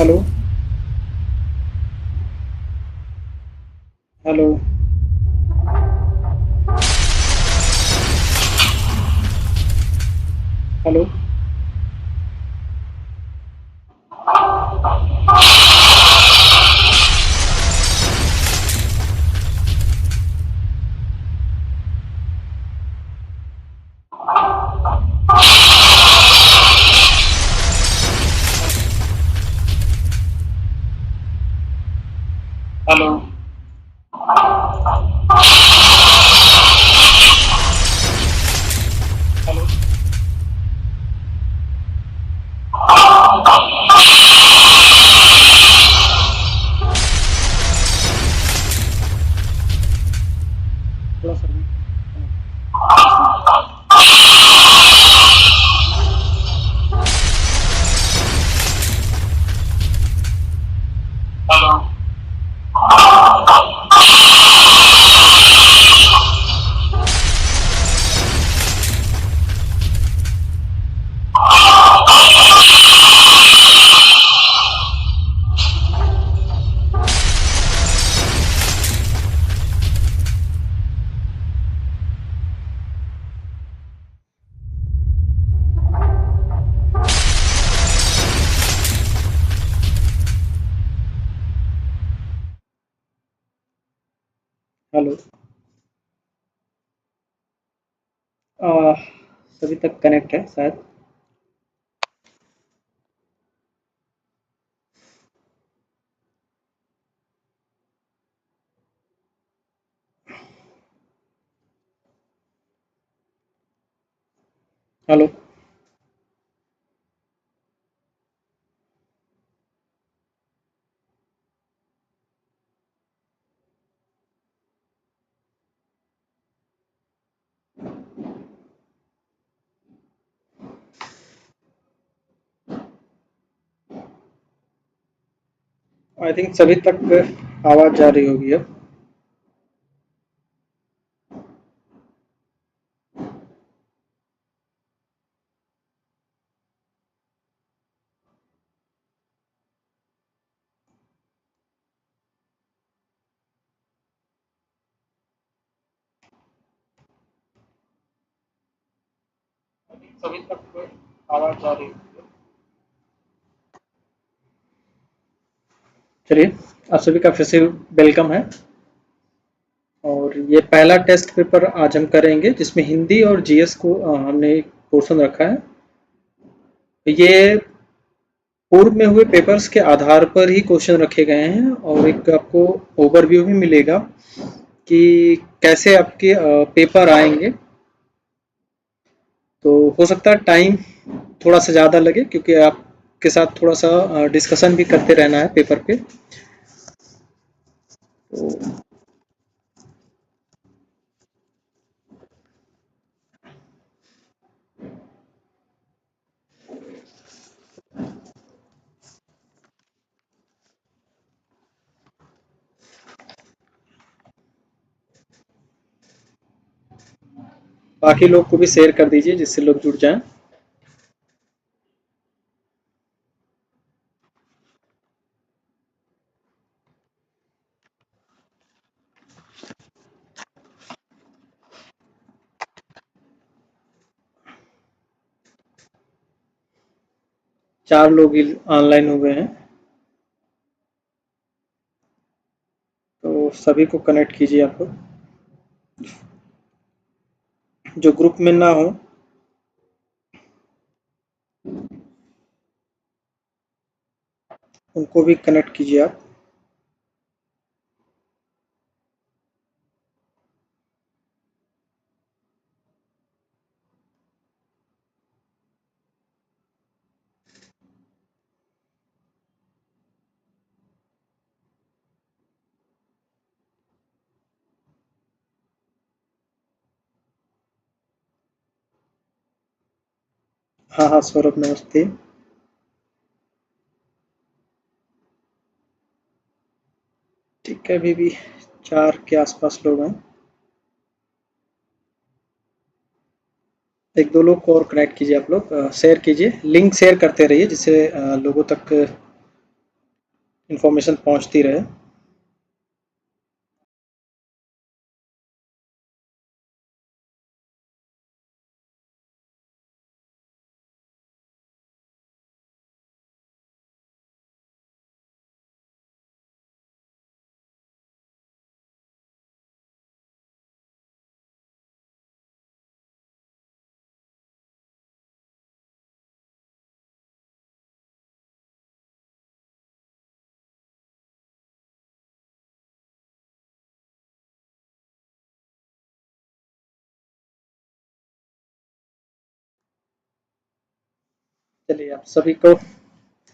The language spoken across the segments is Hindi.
Hello. Hello. Hello. Hello. Hello. थोड़ा सर्विस कनेक्ट। हेलो। हेलो। आ, सभी तक कनेक्ट है शायद। हेलो। आई थिंक सभी तक आवाज जा रही होगी अब। सभी तक आवाज जा रही होगी। चलिए, आप सभी का फिर से वेलकम है। और ये पहला टेस्ट पेपर आज हम करेंगे जिसमें हिंदी और जीएस को हमने एक पोर्शन रखा है। ये पूर्व में हुए पेपर्स के आधार पर ही क्वेश्चन रखे गए हैं और एक आपको ओवरव्यू भी मिलेगा कि कैसे आपके पेपर आएंगे। तो हो सकता है टाइम थोड़ा सा ज़्यादा लगे क्योंकि आपके साथ थोड़ा सा डिस्कशन भी करते रहना है पेपर पे। तो बाकी लोग को भी शेयर कर दीजिए जिससे लोग जुड़ जाएं। 4 लोग ही ऑनलाइन हुए हैं। तो सभी को कनेक्ट कीजिए आप लोग। जो ग्रुप में ना हो उनको भी कनेक्ट कीजिए आप। हाँ हाँ, सौरभ नमस्ते। ठीक है, अभी भी 4 के आसपास लोग हैं। एक दो लोग को और कनेक्ट कीजिए आप लोग, शेयर कीजिए, लिंक शेयर करते रहिए जिससे लोगों तक इंफॉर्मेशन पहुंचती रहे। चलिए, आप सभी को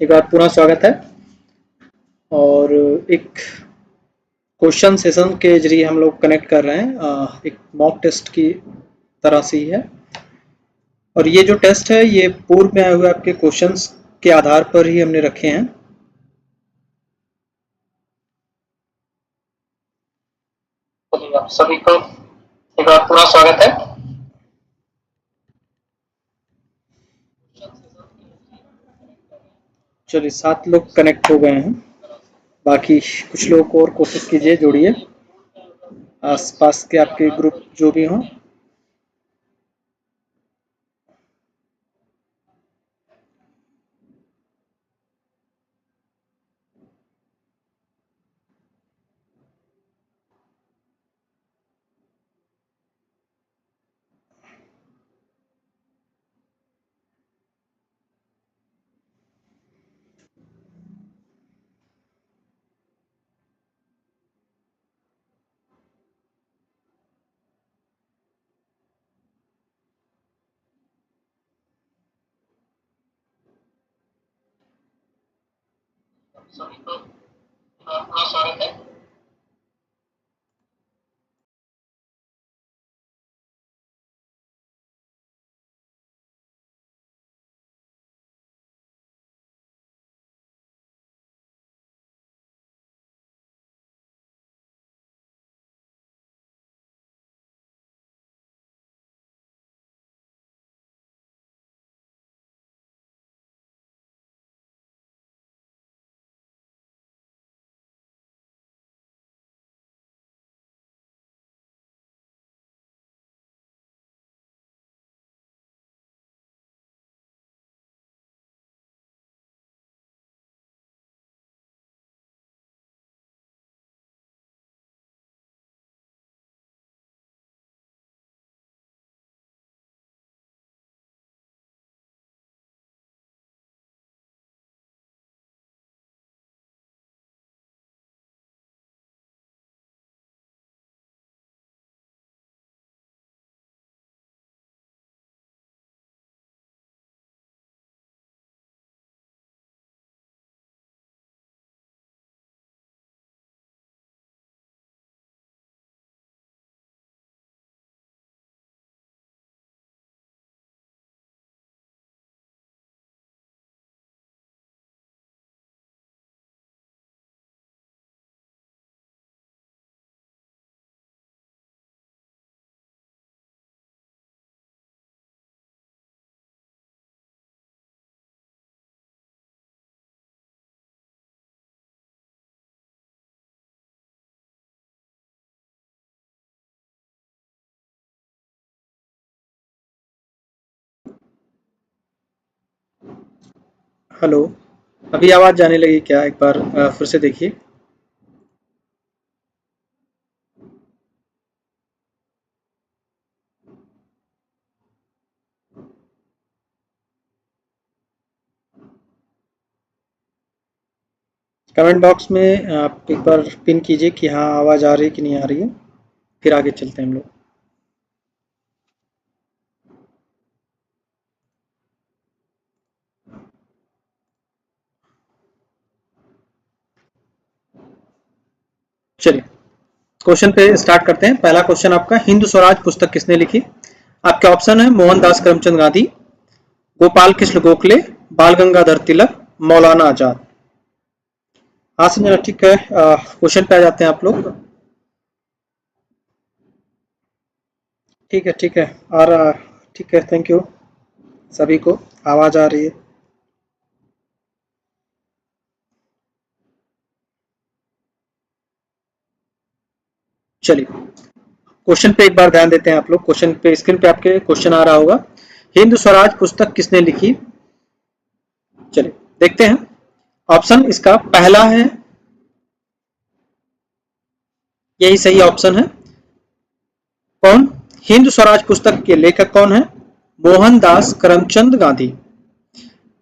एक बार पुनः स्वागत है। और एक क्वेश्चन सेशन के जरिए हम लोग कनेक्ट कर रहे हैं, एक मॉक टेस्ट की तरह से ही है। और ये जो टेस्ट है ये पूर्व में आए हुए आपके क्वेश्चंस के आधार पर ही हमने रखे हैं। चलिए, आप सभी को एक बार पुनः स्वागत है। चलिए, 7 लोग कनेक्ट हो गए हैं। बाकी कुछ लोगों को और कोशिश कीजिए, जोड़िए आसपास के आपके ग्रुप जो भी हों। सभी को पुनः स्वागत है। हेलो, अभी आवाज जाने लगी क्या? एक बार फिर से देखिए। कमेंट बॉक्स में आप एक बार पिन कीजिए कि हाँ आवाज आ रही है कि नहीं आ रही है, फिर आगे चलते हैं हम लोग। चलिए, क्वेश्चन पे स्टार्ट करते हैं। पहला क्वेश्चन आपका, हिंद स्वराज पुस्तक किसने लिखी? आपके ऑप्शन है मोहनदास करमचंद गांधी, गोपाल कृष्ण गोखले, बाल गंगाधर तिलक, मौलाना आजाद। हाँ संजना, ठीक है। क्वेश्चन पे आ जाते हैं आप लोग। ठीक है, ठीक है, आ रहा। ठीक है, थैंक यू सभी को। आवाज आ रही है। चलिए क्वेश्चन पे एक बार ध्यान देते हैं आप लोग। क्वेश्चन पे स्क्रीन पे आपके क्वेश्चन आ रहा होगा, हिंद स्वराज पुस्तक किसने लिखी। चलिए देखते हैं। ऑप्शन इसका पहला है, यही सही ऑप्शन है। कौन? हिंद स्वराज पुस्तक के लेखक कौन है? मोहनदास करमचंद गांधी।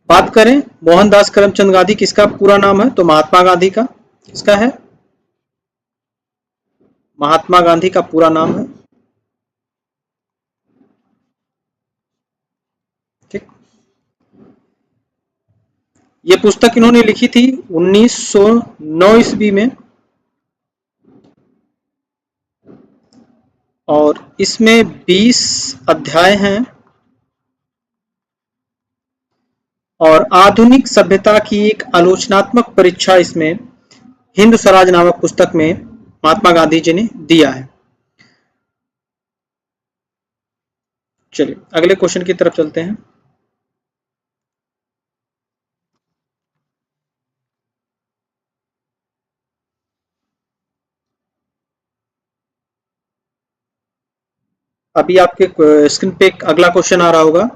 बात करें मोहनदास करमचंद गांधी, किसका पूरा नाम है? तो महात्मा गांधी का किसका है? महात्मा गांधी का पूरा नाम है। ठीक, ये पुस्तक इन्होंने लिखी थी 1909 ईस्वी में, और इसमें 20 अध्याय हैं, और आधुनिक सभ्यता की एक आलोचनात्मक परीक्षा इसमें हिंद स्वराज नामक पुस्तक में महात्मा गांधी जी ने दिया है। चलिए अगले क्वेश्चन की तरफ चलते हैं। अभी आपके स्क्रीन पे अगला क्वेश्चन आ रहा होगा,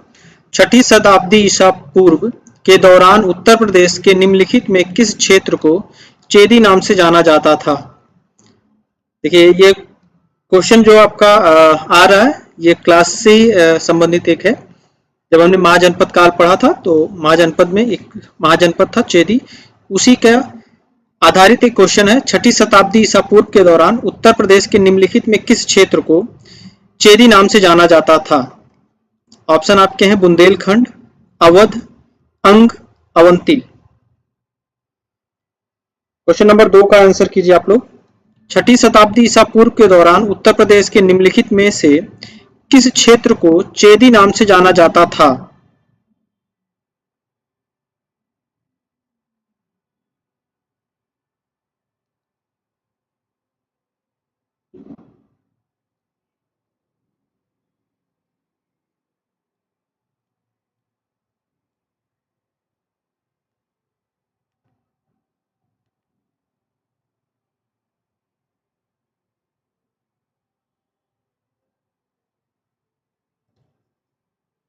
छठी शताब्दी ईसा पूर्व के दौरान उत्तर प्रदेश के निम्नलिखित में किस क्षेत्र को चेदी नाम से जाना जाता था। देखिए ये क्वेश्चन जो आपका आ रहा है, ये क्लास से संबंधित एक है। जब हमने महाजनपद काल पढ़ा था तो महाजनपद में एक महाजनपद था चेदी, उसी का आधारित एक क्वेश्चन है। छठी शताब्दी ईसा पूर्व के दौरान उत्तर प्रदेश के निम्नलिखित में किस क्षेत्र को चेदी नाम से जाना जाता था। ऑप्शन आपके हैं बुंदेलखंड, अवध, अंग, अवंती। क्वेश्चन नंबर 2 का आंसर कीजिए आप लोग। छठी शताब्दी ईसा पूर्व के दौरान उत्तर प्रदेश के निम्नलिखित में से किस क्षेत्र को चेदी नाम से जाना जाता था।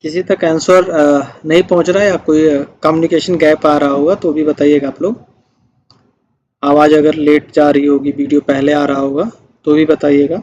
किसी तक आंसर नहीं पहुंच रहा है या कोई कम्युनिकेशन गैप आ रहा होगा तो भी बताइएगा आप लोग। आवाज अगर लेट जा रही होगी, वीडियो पहले आ रहा होगा तो भी बताइएगा।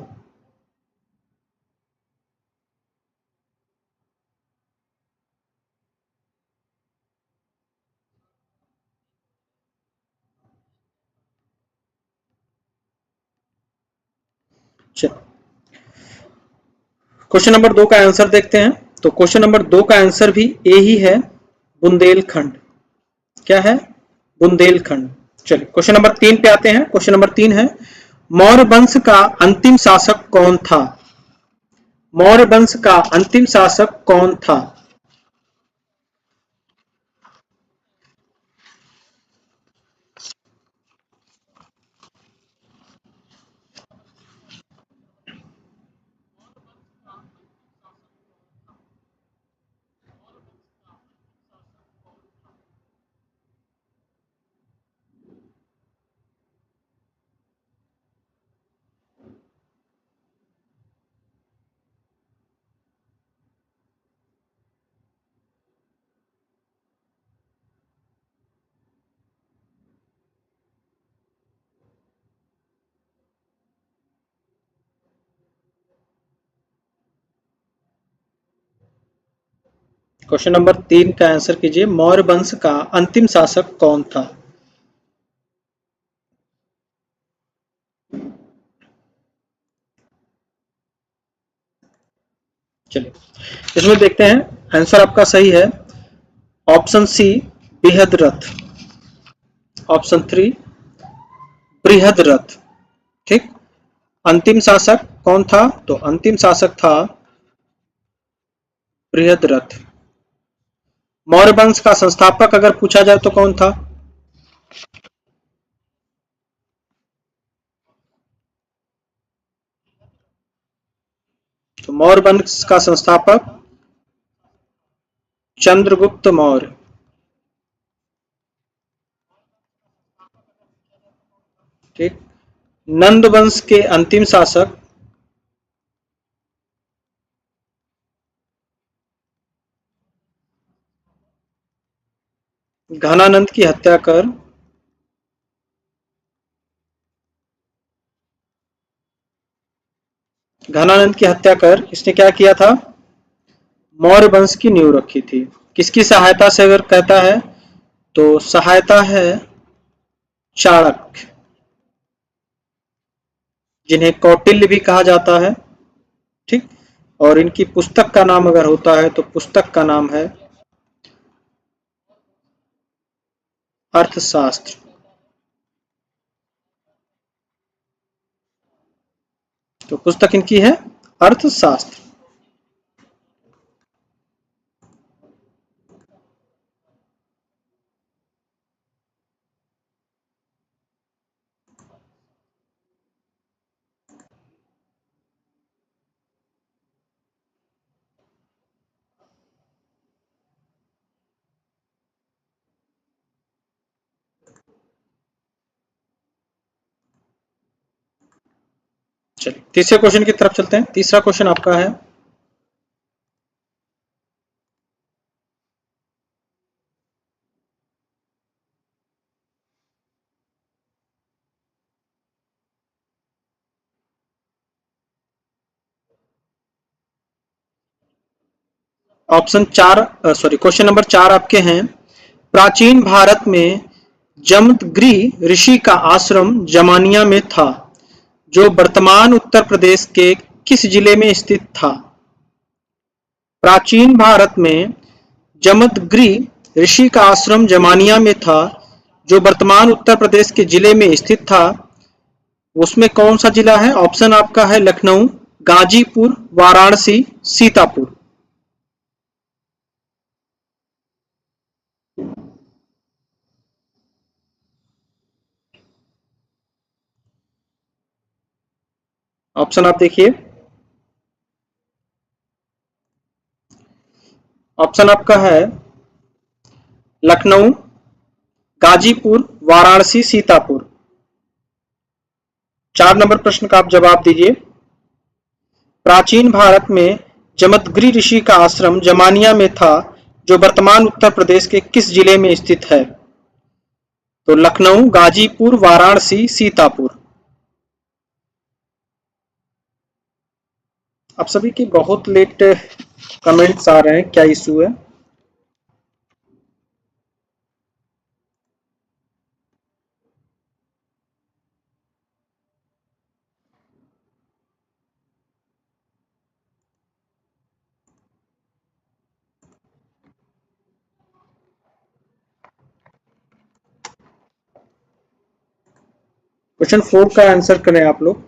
क्वेश्चन नंबर 2 का आंसर देखते हैं। तो क्वेश्चन नंबर 2 का आंसर भी ए ही है, बुंदेलखंड। क्या है? बुंदेलखंड। चलिए क्वेश्चन नंबर 3 पे आते हैं। क्वेश्चन नंबर 3 है, मौर्य वंश का अंतिम शासक कौन था। मौर्य वंश का अंतिम शासक कौन था। क्वेश्चन नंबर 3 का आंसर कीजिए, मौर्य वंश का अंतिम शासक कौन था। चलिए इसमें देखते हैं, आंसर आपका सही है option C, Brihadratha. Option 3 Brihadratha. ठीक, अंतिम शासक कौन था? तो अंतिम शासक था बृहद्रथ। मौर्य वंश का संस्थापक अगर पूछा जाए तो कौन था? तो मौर्य वंश का संस्थापक चंद्रगुप्त मौर्य। ठीक, नंद वंश के अंतिम शासक घनानंद की हत्या कर इसने क्या किया था? मौर्य वंश की नींव रखी थी। किसकी सहायता से अगर कहता है तो सहायता है चाणक्य, जिन्हें कौटिल्य भी कहा जाता है। ठीक। और इनकी पुस्तक का नाम अगर होता है तो पुस्तक का नाम है अर्थशास्त्र। तो पुस्तक इनकी है अर्थशास्त्र। चलिए तीसरे क्वेश्चन की तरफ चलते हैं। तीसरा क्वेश्चन आपका है, ऑप्शन 4 सॉरी क्वेश्चन नंबर 4 आपके हैं। प्राचीन भारत में जमदग्नि ऋषि का आश्रम जमानिया में था, जो वर्तमान उत्तर प्रदेश के किस जिले में स्थित था? प्राचीन भारत में जमदग्नि ऋषि का आश्रम जमानिया में था, जो वर्तमान उत्तर प्रदेश के जिले में स्थित था। उसमें कौन सा जिला है? ऑप्शन आपका है लखनऊ, गाजीपुर, वाराणसी, सीतापुर। ऑप्शन आप देखिए। ऑप्शन आपका है लखनऊ, गाजीपुर, वाराणसी, सीतापुर। 4 नंबर प्रश्न का आप जवाब दीजिए। प्राचीन भारत में जमदग्नि ऋषि का आश्रम जमानिया में था, जो वर्तमान उत्तर प्रदेश के किस जिले में स्थित है? तो लखनऊ, गाजीपुर, वाराणसी, सीतापुर। आप सभी की बहुत लेट कमेंट्स आ रहे हैं, क्या इशू है? क्वेश्चन 4 का आंसर करें आप लोग।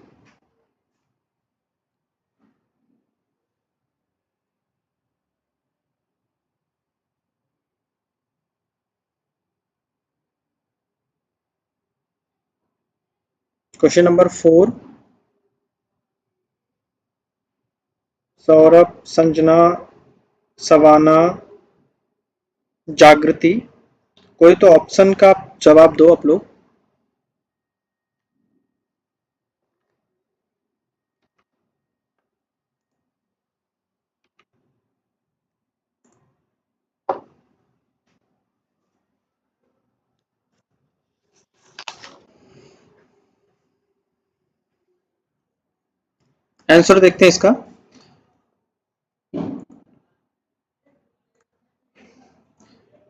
क्वेश्चन नंबर 4, सौरभ, संजना, सवाना, जागृति, कोई तो ऑप्शन का जवाब दो आप लोग। आंसर देखते हैं इसका।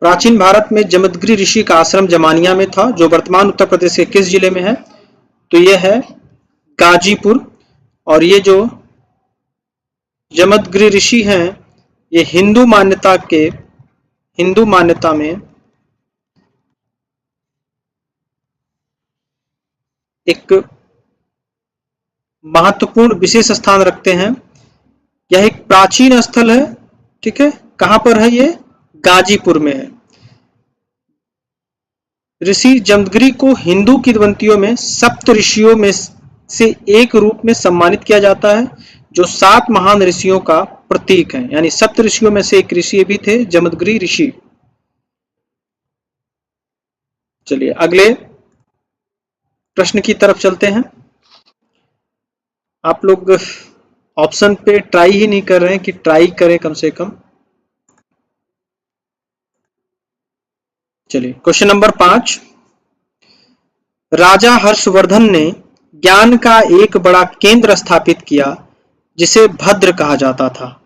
प्राचीन भारत में जमदग्नि ऋषि का आश्रम जमानिया में था, जो वर्तमान उत्तर प्रदेश के किस जिले में है? तो यह है गाजीपुर। और ये जो जमदग्नि ऋषि हैं, ये हिंदू मान्यता में एक महत्वपूर्ण विशेष स्थान रखते हैं। यह एक प्राचीन स्थल है। ठीक है, कहां पर है ये? गाजीपुर में है। ऋषि जमदग्नि को हिंदू किंवदंतियों में सप्त ऋषियों में से एक रूप में सम्मानित किया जाता है, जो 7 महान ऋषियों का प्रतीक है। यानी सप्त ऋषियों में से एक ऋषि भी थे जमदग्नि ऋषि। चलिए अगले प्रश्न की तरफ चलते हैं। आप लोग ऑप्शन पे ट्राई ही नहीं कर रहे हैं कि ट्राई करें कम से कम। चलिए क्वेश्चन नंबर 5। राजा हर्षवर्धन ने ज्ञान का एक बड़ा केंद्र स्थापित किया जिसे भद्र कहा जाता था।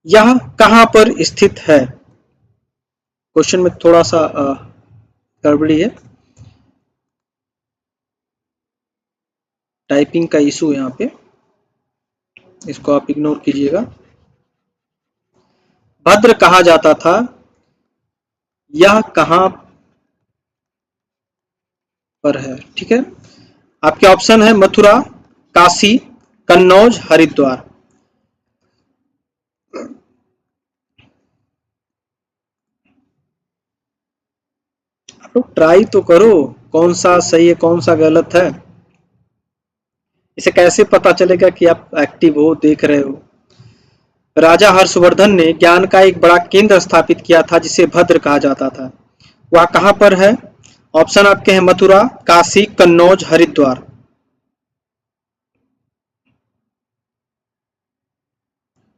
यह कहां पर स्थित है? क्वेश्चन में थोड़ा सा गड़बड़ी है, टाइपिंग का इशू है यहाँ पे, इसको आप इग्नोर कीजिएगा। भद्र कहा जाता था, यह कहां पर है? ठीक है, आपके ऑप्शन है मथुरा, काशी, कन्नौज, हरिद्वार। आप लोग ट्राई तो करो, कौन सा सही है कौन सा गलत है। इसे कैसे पता चलेगा कि आप एक्टिव हो, देख रहे हो? राजा हर्षवर्धन ने ज्ञान का एक बड़ा केंद्र स्थापित किया था जिसे भद्र कहा जाता था। वह कहां पर है? ऑप्शन आपके हैं मथुरा, काशी, कन्नौज, हरिद्वार।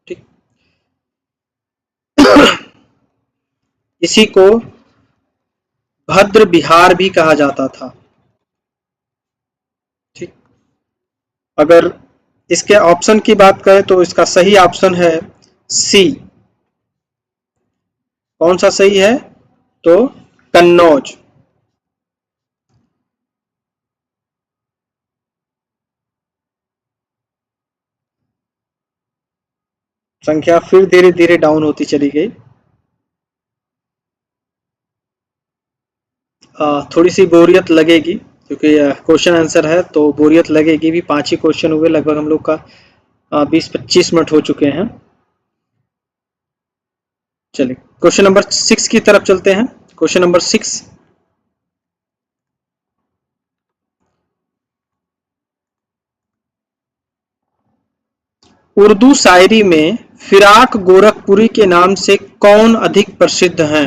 ठीक, इसी को भद्र बिहार भी कहा जाता था। ठीक, अगर इसके ऑप्शन की बात करें तो इसका सही ऑप्शन है सी। कौन सा सही है? तो कन्नौज। संख्या फिर धीरे धीरे डाउन होती चली गई। थोड़ी सी बोरियत लगेगी क्योंकि क्वेश्चन आंसर है तो बोरियत लगेगी भी। 5 ही क्वेश्चन हुए, लगभग हम लोग का 20-25 मिनट हो चुके हैं। चलिए क्वेश्चन नंबर 6 की तरफ चलते हैं। Question number 6। उर्दू शायरी में फिराक गोरखपुरी के नाम से कौन अधिक प्रसिद्ध हैं?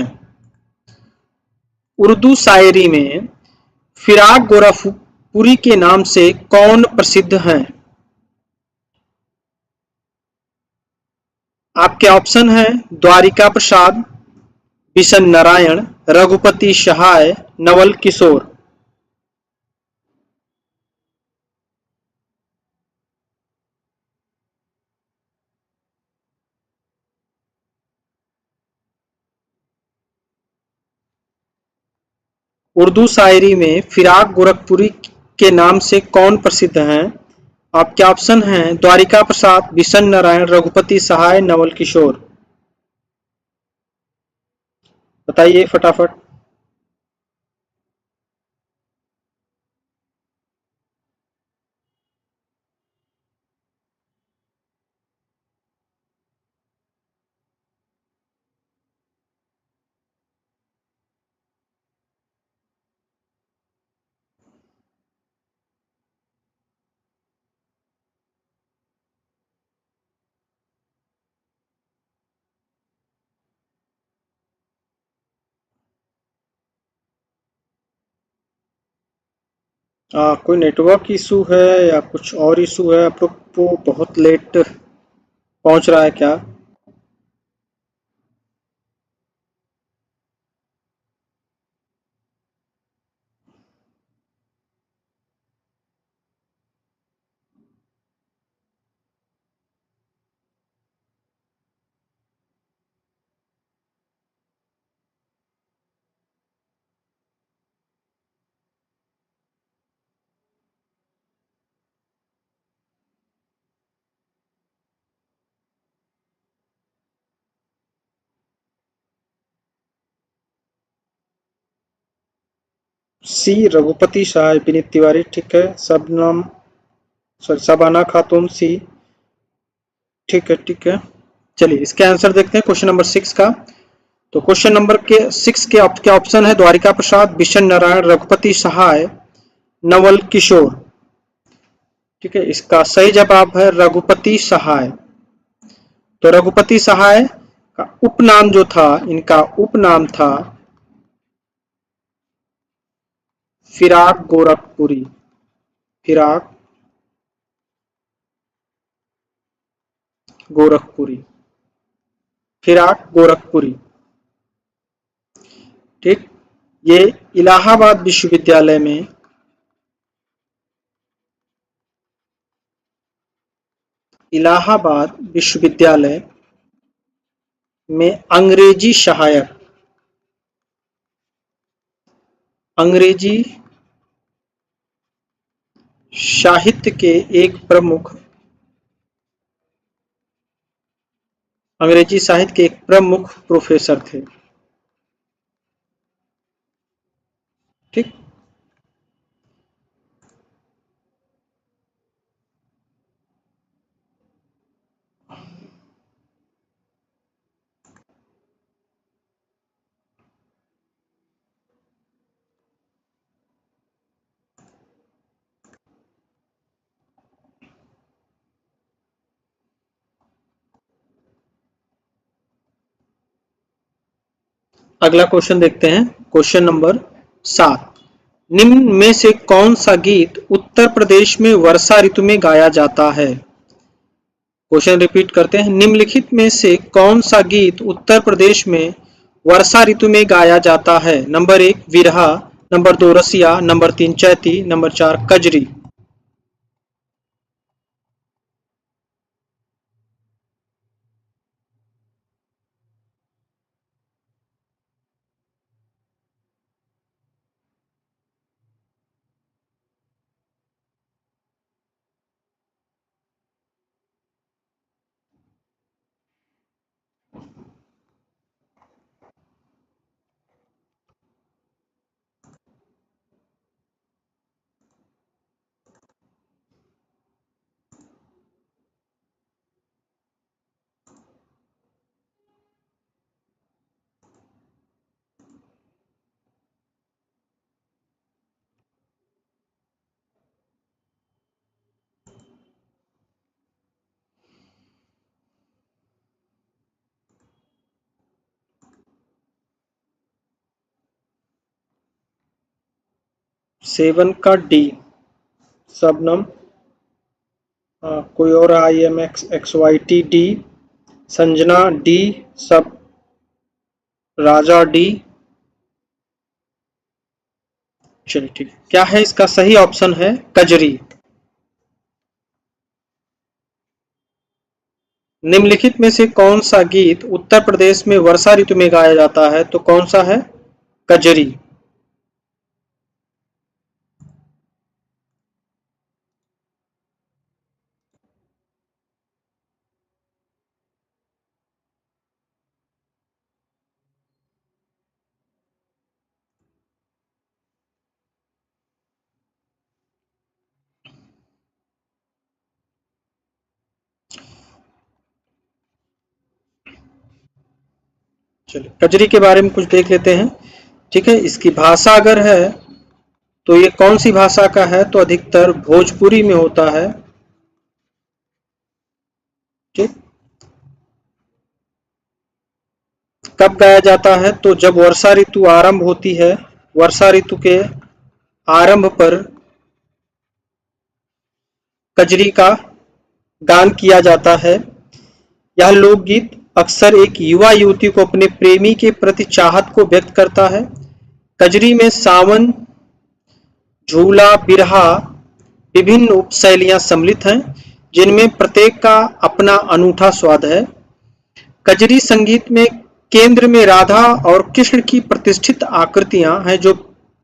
उर्दू शायरी में फिराक गोरखपुरी के नाम से कौन प्रसिद्ध हैं? आपके ऑप्शन हैं द्वारिका प्रसाद, बिशन नारायण, रघुपति सहाय, नवल किशोर। उर्दू शायरी में फिराक गोरखपुरी के नाम से कौन प्रसिद्ध हैं? आपके ऑप्शन हैं द्वारिका प्रसाद, बिशन नारायण, रघुपति सहाय, नवल किशोर। बताइए फटाफट। कोई नेटवर्क इशू है या कुछ और इशू है? आप लोग को बहुत लेट पहुंच रहा है क्या? सी रघुपति सहाय, विनीत तिवारी। ठीक है, सबनाम सॉरी शबाना खातून सी। ठीक है ठीक है, चलिए इसके आंसर देखते हैं क्वेश्चन नंबर 6 का। तो क्वेश्चन नंबर के 6 के आपके ऑप्शन है द्वारिका प्रसाद, बिशन नारायण, रघुपति सहाय, नवल किशोर। ठीक है, इसका सही जवाब है रघुपति सहाय। तो रघुपति सहाय का उपनाम जो था, इनका उपनाम था फिराक गोरखपुरी, फिराक गोरखपुरी, फिराक गोरखपुरी। ठीक, ये इलाहाबाद विश्वविद्यालय में, इलाहाबाद विश्वविद्यालय में अंग्रेजी सहायक, अंग्रेजी साहित्य के एक प्रमुख, अंग्रेजी साहित्य के एक प्रमुख प्रोफेसर थे। ठीक, अगला क्वेश्चन देखते हैं। क्वेश्चन नंबर 7, निम्न में से कौन सा गीत उत्तर प्रदेश में वर्षा ऋतु में गाया जाता है? क्वेश्चन रिपीट करते हैं। निम्नलिखित में से कौन सा गीत उत्तर प्रदेश में वर्षा ऋतु में गाया जाता है? नंबर 1 विरहा, नंबर 2 रसिया, नंबर 3 चैती, नंबर 4 कजरी। सेवन का डी, शबनम, कोई और IMXXYT डी, संजना डी, सब राजा डी। चलिए ठीक, क्या है इसका सही ऑप्शन? है कजरी। निम्नलिखित में से कौन सा गीत उत्तर प्रदेश में वर्षा ऋतु में गाया जाता है? तो कौन सा है? कजरी। चलिए कजरी के बारे में कुछ देख लेते हैं। ठीक है, इसकी भाषा अगर है तो ये कौन सी भाषा का है? तो अधिकतर भोजपुरी में होता है। ठीक, कब गाया जाता है? तो जब वर्षा ऋतु आरंभ होती है, वर्षा ऋतु के आरंभ पर कजरी का गान किया जाता है। यह लोकगीत अक्सर एक युवा युवती को अपने प्रेमी के प्रति चाहत को व्यक्त करता है। कजरी में सावन, झूला, बिरहा विभिन्न उपशैलियां सम्मिलित हैं, जिनमें प्रत्येक का अपना अनूठा स्वाद है। कजरी संगीत में केंद्र में राधा और कृष्ण की प्रतिष्ठित आकृतियां हैं, जो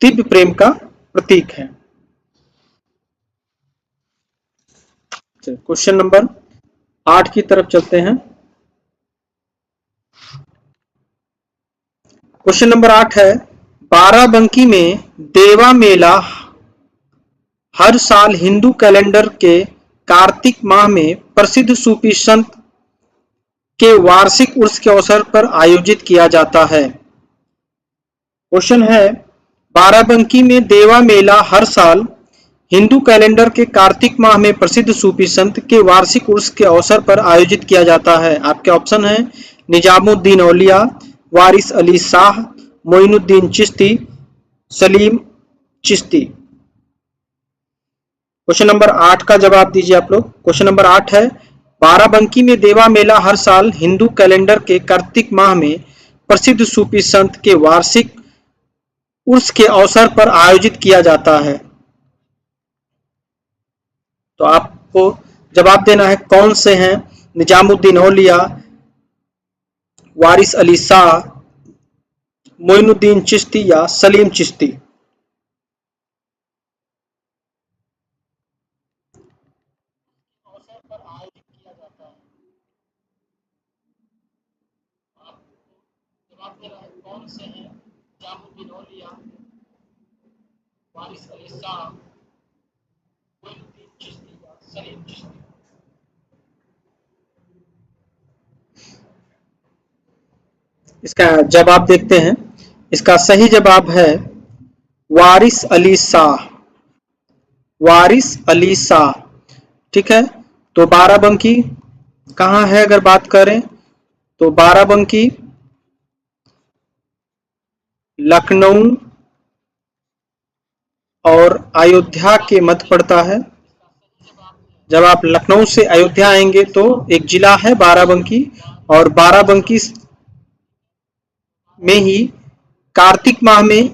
दिव्य प्रेम का प्रतीक है। क्वेश्चन नंबर 8 की तरफ चलते हैं। क्वेश्चन नंबर 8 है, बाराबंकी में देवा मेला हर साल हिंदू कैलेंडर के कार्तिक माह में प्रसिद्ध सूफी संत के वार्षिक उर्स के अवसर पर आयोजित किया जाता है। क्वेश्चन है, बाराबंकी में देवा मेला हर साल हिंदू कैलेंडर के कार्तिक माह में प्रसिद्ध सूफी संत के वार्षिक उर्स के अवसर पर आयोजित किया जाता है। आपके ऑप्शन है निजामुद्दीन औलिया, वारिस अली शाह, मोइनुद्दीन चिश्ती, सलीम चिश्ती। क्वेश्चन नंबर 8 का जवाब दीजिए आप लोग। क्वेश्चन नंबर 8 है, बाराबंकी में देवा मेला हर साल हिंदू कैलेंडर के कार्तिक माह में प्रसिद्ध सूफी संत के वार्षिक उर्स के अवसर पर आयोजित किया जाता है। तो आपको जवाब देना है कौन से हैं, निजामुद्दीन औलिया, वारिस अली शाह, मोइनुद्दीन चिश्ती या सलीम चिश्ती। इसका जवाब देखते हैं। इसका सही जवाब है वारिस अली शाह, वारिस अली शाह। ठीक है, तो बाराबंकी कहाँ है अगर बात करें तो बाराबंकी लखनऊ और अयोध्या के मध्य पड़ता है। जब आप लखनऊ से अयोध्या आएंगे तो एक जिला है बाराबंकी, और बाराबंकी में ही कार्तिक माह में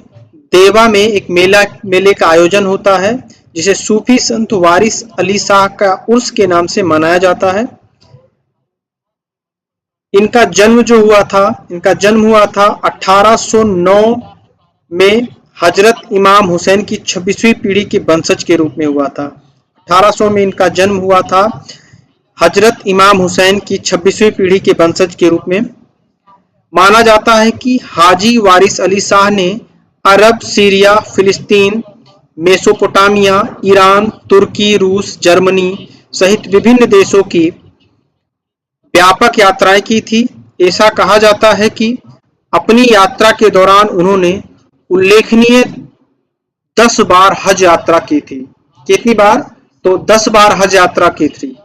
देवा में एक मेले का आयोजन होता है, जिसे सूफी संत वारिस अली शाह का उर्स के नाम से मनाया जाता है। इनका जन्म हुआ था 1809 में हजरत इमाम हुसैन की 26वीं पीढ़ी के वंशज के रूप में हुआ था। 1800 में इनका जन्म हुआ था हजरत इमाम हुसैन की 26वीं पीढ़ी के वंशज के रूप में। माना जाता है कि हाजी वारिस अली शाह ने अरब, सीरिया, फिलिस्तीन, मेसोपोटामिया, ईरान, तुर्की, रूस, जर्मनी सहित विभिन्न देशों की व्यापक यात्राएं की थी। ऐसा कहा जाता है कि अपनी यात्रा के दौरान उन्होंने उल्लेखनीय 10 बार हज यात्रा की थी। कितनी बार? तो 10 बार हज यात्रा की थी।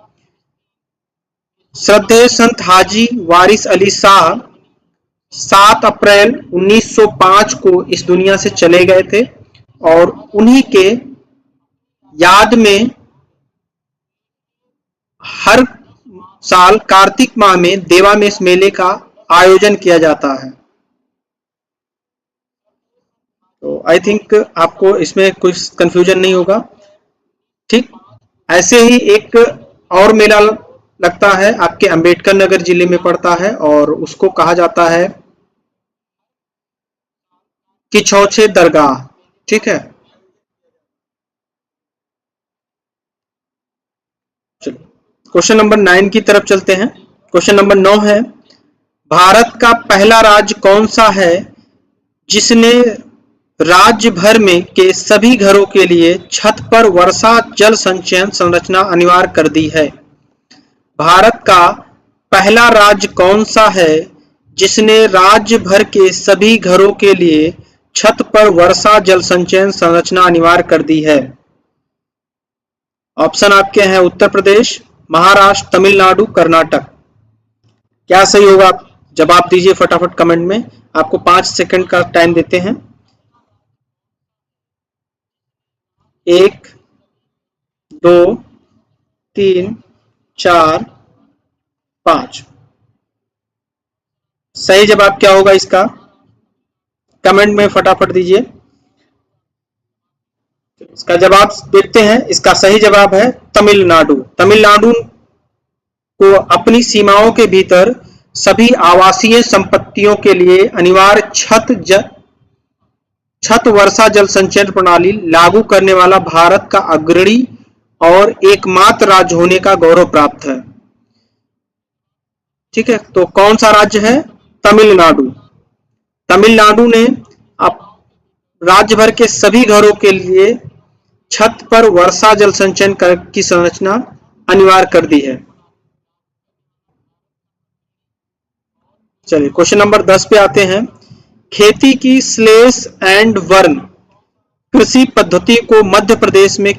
श्रद्धेय संत हाजी वारिस अली शाह 7 अप्रैल 1905 को इस दुनिया से चले गए थे, और उन्हीं के याद में हर साल कार्तिक माह में देवा में इस मेले का आयोजन किया जाता है। तो आई थिंक आपको इसमें कुछ कंफ्यूजन नहीं होगा। ठीक, ऐसे ही एक और मेला लगता है, आपके अंबेडकर नगर जिले में पड़ता है, और उसको कहा जाता है किछौछे दरगाह। ठीक है, चलो क्वेश्चन नंबर 9 की तरफ चलते हैं। क्वेश्चन नंबर 9 है, भारत का पहला राज्य कौन सा है जिसने राज्य भर में के सभी घरों के लिए छत पर वर्षा जल संचयन संरचना अनिवार्य कर दी है? भारत का पहला राज्य कौन सा है जिसने राज्य भर के सभी घरों के लिए छत पर वर्षा जल संचयन संरचना अनिवार्य कर दी है? ऑप्शन आपके हैं उत्तर प्रदेश, महाराष्ट्र, तमिलनाडु, कर्नाटक। क्या सही होगा? आप जवाब दीजिए फटाफट कमेंट में। आपको 5 सेकंड का टाइम देते हैं। 1, 2, 3, 4, 5। सही जवाब क्या होगा इसका? कमेंट में फटाफट दीजिए। इसका जवाब देखते हैं। इसका सही जवाब है तमिलनाडु। तमिलनाडु को अपनी सीमाओं के भीतर सभी आवासीय संपत्तियों के लिए अनिवार्य छत वर्षा जल संचयन प्रणाली लागू करने वाला भारत का अग्रणी और एकमात्र राज्य होने का गौरव प्राप्त है। ठीक है, तो कौन सा राज्य है? तमिलनाडु। तमिलनाडु ने अब राज्य भर के सभी घरों के लिए छत पर वर्षा जल संचयन की संरचना अनिवार्य कर दी है। चलिए क्वेश्चन नंबर 10 पे आते हैं। खेती की स्लेश एंड बर्न कृषि पद्धति को मध्य प्रदेश में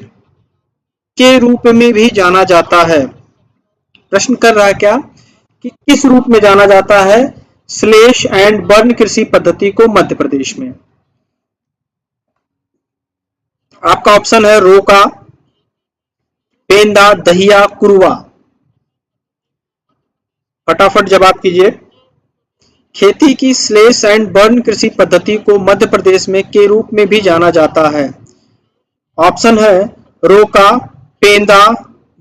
के रूप में भी जाना जाता है। प्रश्न कर रहा है क्या कि किस रूप में जाना जाता है स्लेश एंड बर्न कृषि पद्धति को मध्य प्रदेश में? आपका ऑप्शन है रोका, पेंदा, दहिया, कुरवा। फटाफट जवाब कीजिए। खेती की स्लेश एंड बर्न कृषि पद्धति को मध्य प्रदेश में के रूप में भी जाना जाता है। ऑप्शन है रोका, पेंदा,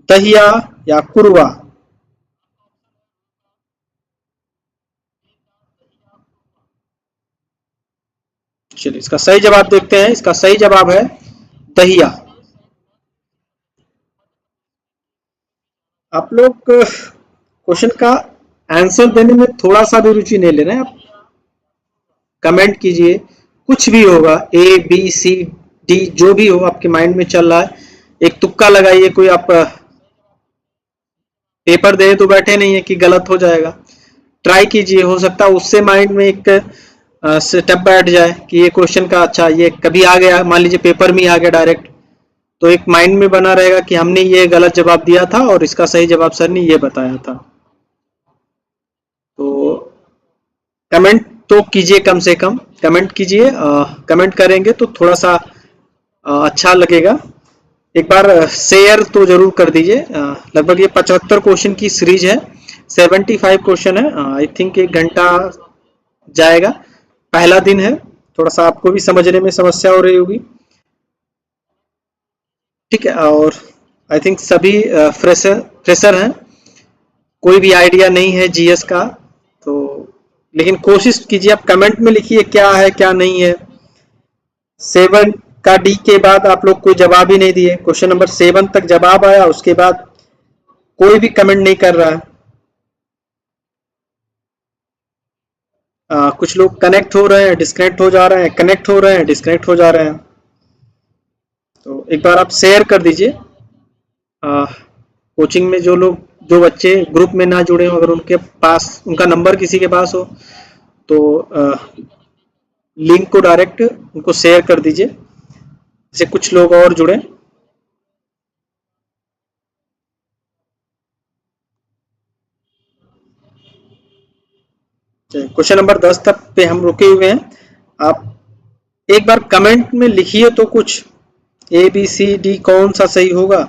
दहिया या कुरवा। चलिए इसका सही जवाब देखते हैं। इसका सही जवाब है दहिया। आप लोग क्वेश्चन का आंसर देने में थोड़ा सा भी रुचि नहीं ले रहे हैं। आप कमेंट कीजिए, कुछ भी होगा, ए बी सी डी जो भी हो आपके माइंड में चल रहा है, एक तुक्का लगाइए। कोई आप पेपर दे तो बैठे नहीं है कि गलत हो जाएगा। ट्राई कीजिए, हो सकता है उससे माइंड में एक सेटअप बैठ जाए कि ये क्वेश्चन का अच्छा ये कभी आ गया, मान लीजिए पेपर में आ गया डायरेक्ट, तो एक माइंड में बना रहेगा कि हमने ये गलत जवाब दिया था और इसका सही जवाब सर ने ये बताया था। तो कमेंट तो कीजिए, कम से कम कमेंट कीजिए। कमेंट करेंगे तो थोड़ा सा अच्छा लगेगा। एक बार शेयर तो जरूर कर दीजिए। लगभग ये 75 क्वेश्चन की सीरीज है, 75 क्वेश्चन है। आई थिंक 1 घंटा जाएगा। पहला दिन है, थोड़ा सा आपको भी समझने में समस्या हो रही होगी, ठीक है। और आई थिंक सभी फ्रेशर हैं, कोई भी आइडिया नहीं है जीएस का। तो लेकिन कोशिश कीजिए, आप कमेंट में लिखिए क्या है क्या नहीं है। 7 का डी के बाद आप लोग कोई जवाब ही नहीं दिए। क्वेश्चन नंबर 7 तक जवाब आया, उसके बाद कोई भी कमेंट नहीं कर रहा है। कुछ लोग कनेक्ट हो रहे हैं, डिस्कनेक्ट हो जा रहे हैं, कनेक्ट हो रहे हैं, डिस्कनेक्ट हो जा रहे हैं। तो एक बार आप शेयर कर दीजिए। कोचिंग में जो लोग, जो बच्चे ग्रुप में ना जुड़े हो, अगर उनके पास उनका नंबर किसी के पास हो तो लिंक को डायरेक्ट उनको शेयर कर दीजिए, जिससे कुछ लोग और जुड़े। क्वेश्चन नंबर 10 तक पे हम रुके हुए हैं। आप एक बार कमेंट में लिखिए तो कुछ, ए बी सी डी कौन सा सही होगा।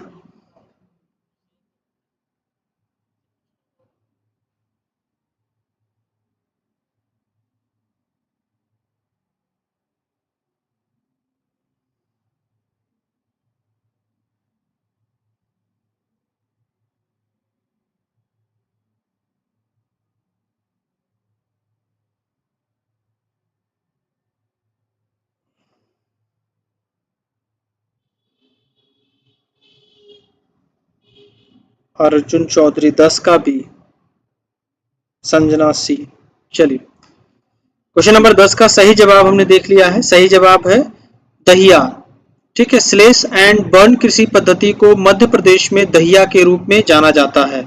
अर्जुन चौधरी 10 का बी, संजना सी। चलिए क्वेश्चन नंबर 10 का सही जवाब हमने देख लिया है। सही जवाब है दहिया, ठीक है। स्लेश एंड बर्न कृषि पद्धति को मध्य प्रदेश में दहिया के रूप में जाना जाता है।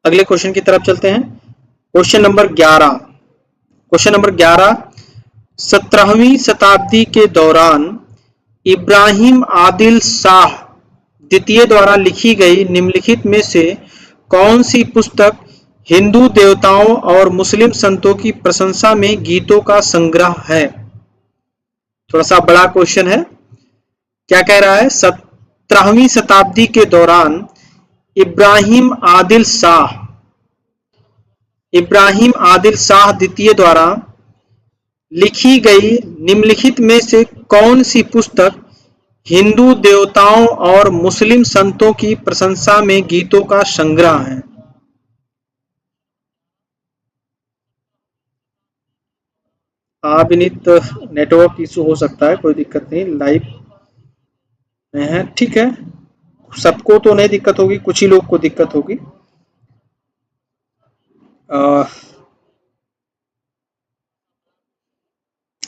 अगले क्वेश्चन की तरफ चलते हैं। Question number 11। क्वेश्चन नंबर 11, 17वीं शताब्दी के दौरान इब्राहिम आदिल शाह द्वितीय द्वारा लिखी गई निम्नलिखित में से कौन सी पुस्तक हिंदू देवताओं और मुस्लिम संतों की प्रशंसा में गीतों का संग्रह है। थोड़ा सा बड़ा क्वेश्चन है। क्या कह रहा है, 17वीं शताब्दी के दौरान इब्राहिम आदिल शाह द्वितीय द्वारा लिखी गई निम्नलिखित में से कौन सी पुस्तक हिंदू देवताओं और मुस्लिम संतों की प्रशंसा में गीतों का संग्रह है। विनीत, नेटवर्क इशू हो सकता है, कोई दिक्कत नहीं, लाइव में है, ठीक है। सबको तो नहीं दिक्कत होगी, कुछ ही लोग को दिक्कत होगी।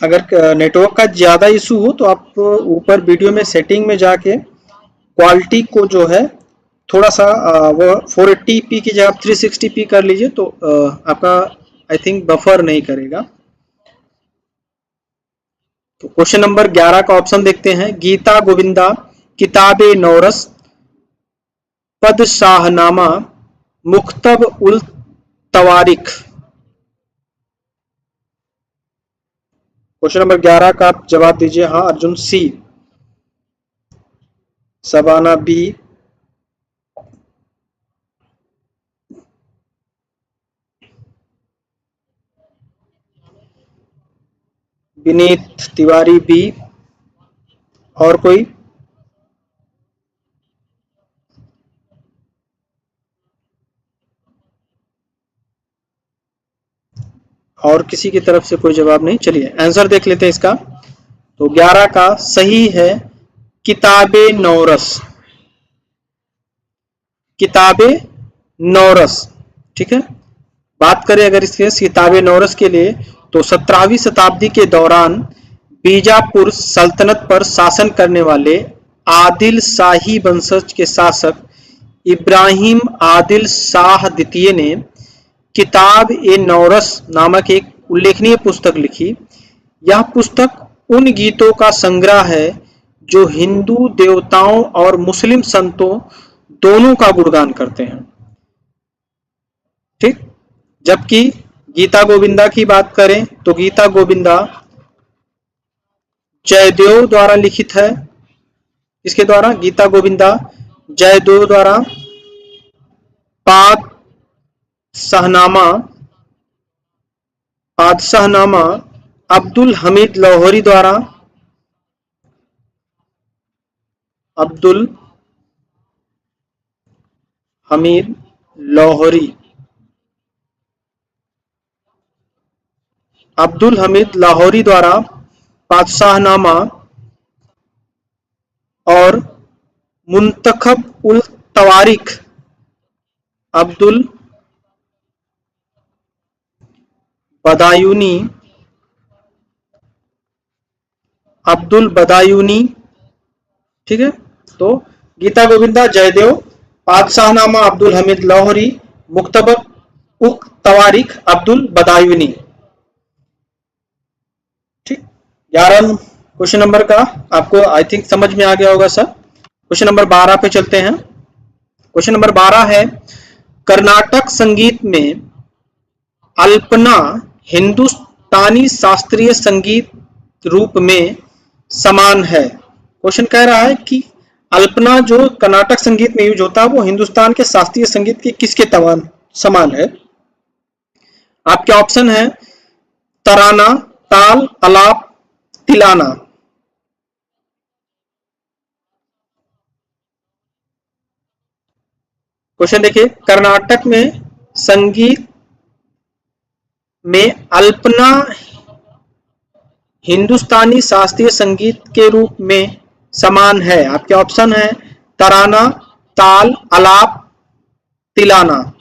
अगर नेटवर्क का ज़्यादा इशू हो तो आप ऊपर वीडियो में सेटिंग में जाके क्वालिटी को जो है थोड़ा सा वो 480p की जगह 360p कर लीजिए, तो आपका आई थिंक बफर नहीं करेगा। तो क्वेश्चन नंबर 11 का ऑप्शन देखते हैं। गीता गोविंदा, किताबे नौरस, पद शाहनामा, मुख्तब उल तवारिख। क्वेश्चन नंबर 11 का आप जवाब दीजिए। हाँ अर्जुन सी। शबाना बी, विनीत तिवारी बी, और कोई? और किसी की तरफ से कोई जवाब नहीं। चलिए आंसर देख लेते हैं इसका। तो 11 का सही है किताबे नौरस, किताबे नौरस। ठीक है, बात करें अगर इसके किताबे नौरस के लिए, तो 17वीं शताब्दी के दौरान बीजापुर सल्तनत पर शासन करने वाले आदिल शाही वंशज के शासक इब्राहिम आदिल शाह द्वितीय ने किताब ए नौरस नामक एक उल्लेखनीय पुस्तक लिखी। यह पुस्तक उन गीतों का संग्रह है जो हिंदू देवताओं और मुस्लिम संतों दोनों का गुणगान करते हैं। ठीक, जबकि गीता गोविंदा की बात करें तो गीता गोविंदा जयदेव द्वारा लिखित है। इसके द्वारा गीता गोविंदा जयदेव द्वारा, पादशाहनामा अब्दुल हमीद लाहौरी द्वारा, अब्दुल हमीद लाहौरी, अब्दुल हमीद लाहौरी द्वारा पादशाहनामा और मुंतखब उल तवारिख अब्दुल बदायूनी, ठीक है। तो गीता गोविंदा जयदेव, पादशाहनामा अब्दुल हमीद लाहौरी, मुक्तबब उक तवारिख अब्दुल बदायूनी। ठीक, 11 क्वेश्चन नंबर का आपको आई थिंक समझ में आ गया होगा सर। क्वेश्चन नंबर 12 पे चलते हैं। क्वेश्चन नंबर 12 है कर्नाटक संगीत में अल्पना हिंदुस्तानी शास्त्रीय संगीत रूप में समान है। क्वेश्चन कह रहा है कि अल्पना जो कर्नाटक संगीत में यूज होता है वो हिंदुस्तान के शास्त्रीय संगीत के किसके समान है? आपके ऑप्शन है तराना, ताल, अलाप, तिलाना। क्वेश्चन देखिए, कर्नाटक में संगीत में अल्पना हिंदुस्तानी शास्त्रीय संगीत के रूप में समान है। आपके ऑप्शन है तराना, ताल, अलाप, तिलाना।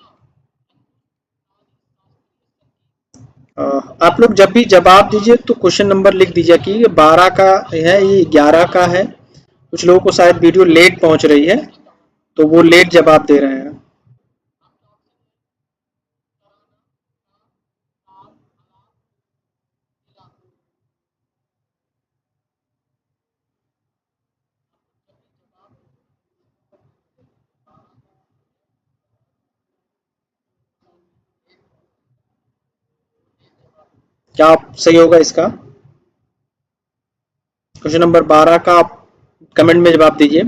आप लोग जब भी जवाब दीजिए तो क्वेश्चन नंबर लिख दीजिए कि ये 12 का है, ये 11 का है। कुछ लोगों को शायद वीडियो लेट पहुंच रही है तो वो लेट जवाब दे रहे हैं। क्या सही होगा इसका? क्वेश्चन नंबर 12 का आप कमेंट में जवाब दीजिए।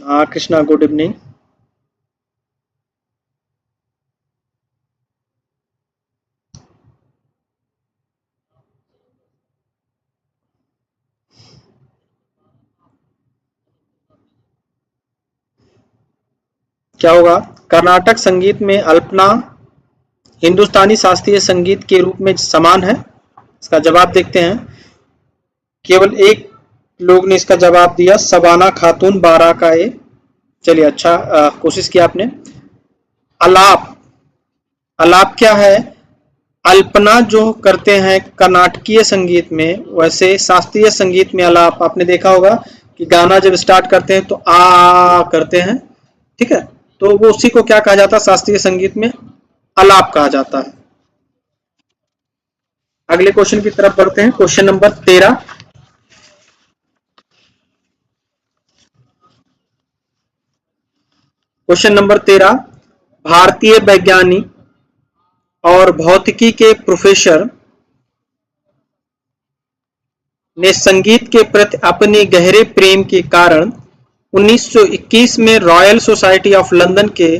हाँ कृष्णा, गुड इवनिंग। क्या होगा? कर्नाटक संगीत में अल्पना हिंदुस्तानी शास्त्रीय संगीत के रूप में समान है। इसका जवाब देखते हैं। केवल एक लोग ने इसका जवाब दिया, शबाना खातून 12 का ए। चलिए अच्छा कोशिश किया आपने। अलाप, अलाप क्या है? अल्पना जो करते हैं कर्नाटकीय संगीत में, वैसे शास्त्रीय संगीत में अलाप आपने देखा होगा कि गाना जब स्टार्ट करते हैं तो आ करते हैं। ठीक है, तो वो उसी को क्या कहा जाता है शास्त्रीय संगीत में? अलाप कहा जाता है। अगले क्वेश्चन की तरफ बढ़ते हैं। Question number 13। क्वेश्चन नंबर 13, भारतीय वैज्ञानिक और भौतिकी के प्रोफेसर ने संगीत के प्रति अपने गहरे प्रेम के कारण 1921 में रॉयल सोसाइटी ऑफ लंदन के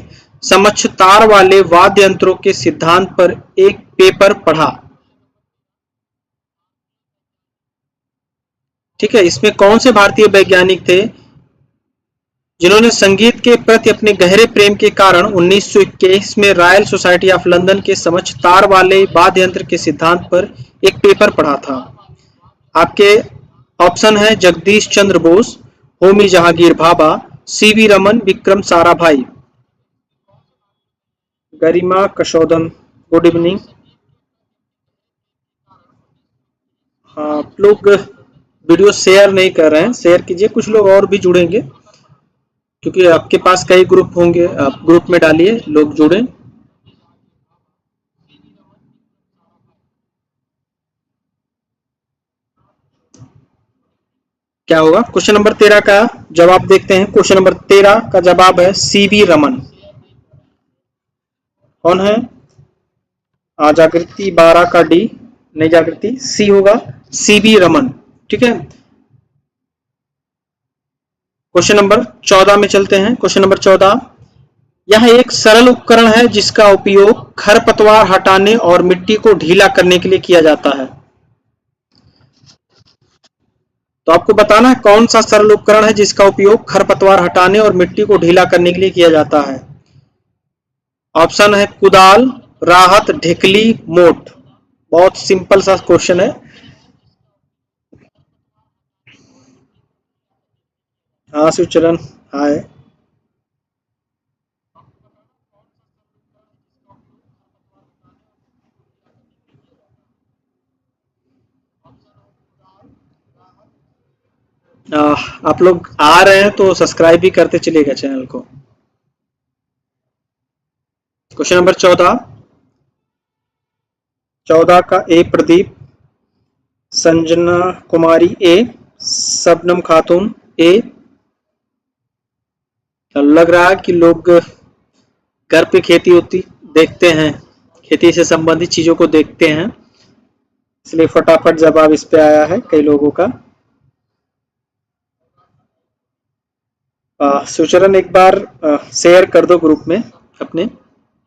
समक्ष तार वाले वाद्य यंत्रों के सिद्धांत पर एक पेपर पढ़ा। ठीक है, इसमें कौन से भारतीय वैज्ञानिक थे जिन्होंने संगीत के प्रति अपने गहरे प्रेम के कारण 1921 में रॉयल सोसाइटी ऑफ लंदन के समक्ष तार वाले वाद्य यंत्र के सिद्धांत पर एक पेपर पढ़ा था? आपके ऑप्शन है जगदीश चंद्र बोस, होमी जहांगीर भाभा, सीवी रमन, विक्रम साराभाई। गरिमा कशोदन, गुड इवनिंग। हाँ, आप लोग वीडियो शेयर नहीं कर रहे हैं, शेयर कीजिए, कुछ लोग और भी जुड़ेंगे क्योंकि आपके पास कई ग्रुप होंगे, आप ग्रुप में डालिए, लोग जुड़े। क्या होगा? क्वेश्चन नंबर 13 का जवाब देखते हैं। क्वेश्चन नंबर 13 का जवाब है सीवी रमन। कौन है? जागृति 12 का डी, नहीं जागृति, सी होगा, सीवी रमन। ठीक है, क्वेश्चन नंबर 14 में चलते हैं। क्वेश्चन नंबर 14, यह एक सरल उपकरण है जिसका उपयोग खरपतवार हटाने और मिट्टी को ढीला करने के लिए किया जाता है। तो आपको बताना है कौन सा सरल उपकरण है जिसका उपयोग खरपतवार हटाने और मिट्टी को ढीला करने के लिए किया जाता है। ऑप्शन है कुदाल, राहत, ढिकली, मोट। बहुत सिंपल सा क्वेश्चन है। हाँ शिवचरण, हाय। आप लोग आ रहे हैं तो सब्सक्राइब भी करते चलिएगा चैनल को। क्वेश्चन नंबर 14, 14 का ए प्रदीप, संजना कुमारी ए, सबनम खातून ए। लग रहा है कि लोग घर पे खेती होती देखते हैं, खेती से संबंधित चीजों को देखते हैं, इसलिए फटाफट जवाब इस पे आया है कई लोगों का। सुचरण एक बार शेयर कर दो ग्रुप में अपने,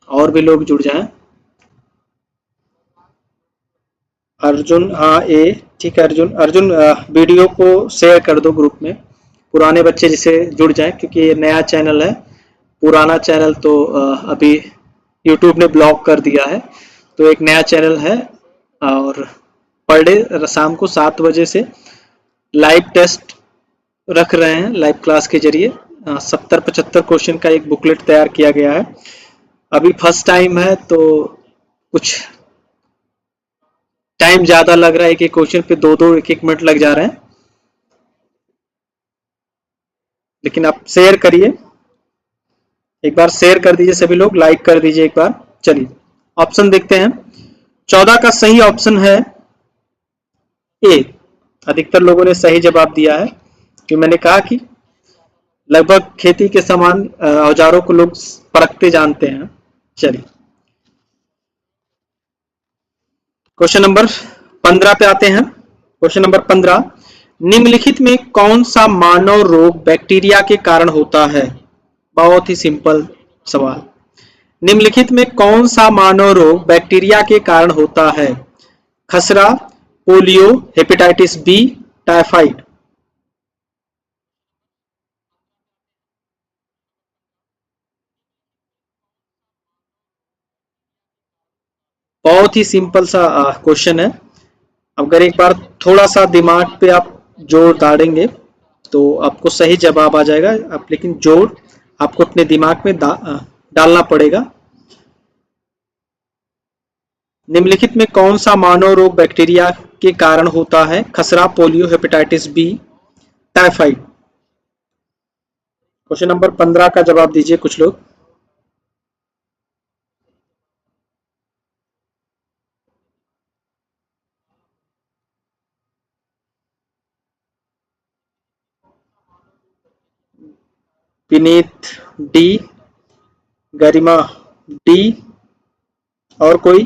और भी लोग जुड़ जाएं। अर्जुन, हाँ ए, ठीक है अर्जुन। अर्जुन वीडियो को शेयर कर दो ग्रुप में, पुराने बच्चे जिसे जुड़ जाएं, क्योंकि ये नया चैनल है। पुराना चैनल तो अभी यूट्यूब ने ब्लॉक कर दिया है, तो एक नया चैनल है और पर डे शाम को 7 बजे से लाइव टेस्ट रख रहे हैं, लाइव क्लास के जरिए 70-75 क्वेश्चन का एक बुकलेट तैयार किया गया है। अभी फर्स्ट टाइम है तो कुछ टाइम ज्यादा लग रहा है, एक एक क्वेश्चन पे 2-2 1-1 मिनट लग जा रहे हैं, लेकिन आप शेयर करिए, एक बार शेयर कर दीजिए, सभी लोग लाइक कर दीजिए एक बार। चलिए ऑप्शन देखते हैं। 14 का सही ऑप्शन है ए। अधिकतर लोगों ने सही जवाब दिया है, कि मैंने कहा कि लगभग खेती के समान औजारों को लोग परखते जानते हैं। चलिए क्वेश्चन नंबर 15 पे आते हैं। क्वेश्चन नंबर 15, निम्नलिखित में कौन सा मानव रोग बैक्टीरिया के कारण होता है? बहुत ही सिंपल सवाल। निम्नलिखित में कौन सा मानव रोग बैक्टीरिया के कारण होता है? खसरा, पोलियो, हेपेटाइटिस बी, टाइफाइड। बहुत ही सिंपल सा क्वेश्चन है। अगर एक बार थोड़ा सा दिमाग पे आप जोर डालेंगे तो आपको सही जवाब आ जाएगा। आप लेकिन जोर आपको अपने दिमाग में डालना पड़ेगा। निम्नलिखित में कौन सा मानव रोग बैक्टीरिया के कारण होता है? खसरा, polio, hepatitis B, typhoid. Question number 15 का जवाब दीजिए कुछ लोग। विनीत डी, गरिमा डी, और कोई?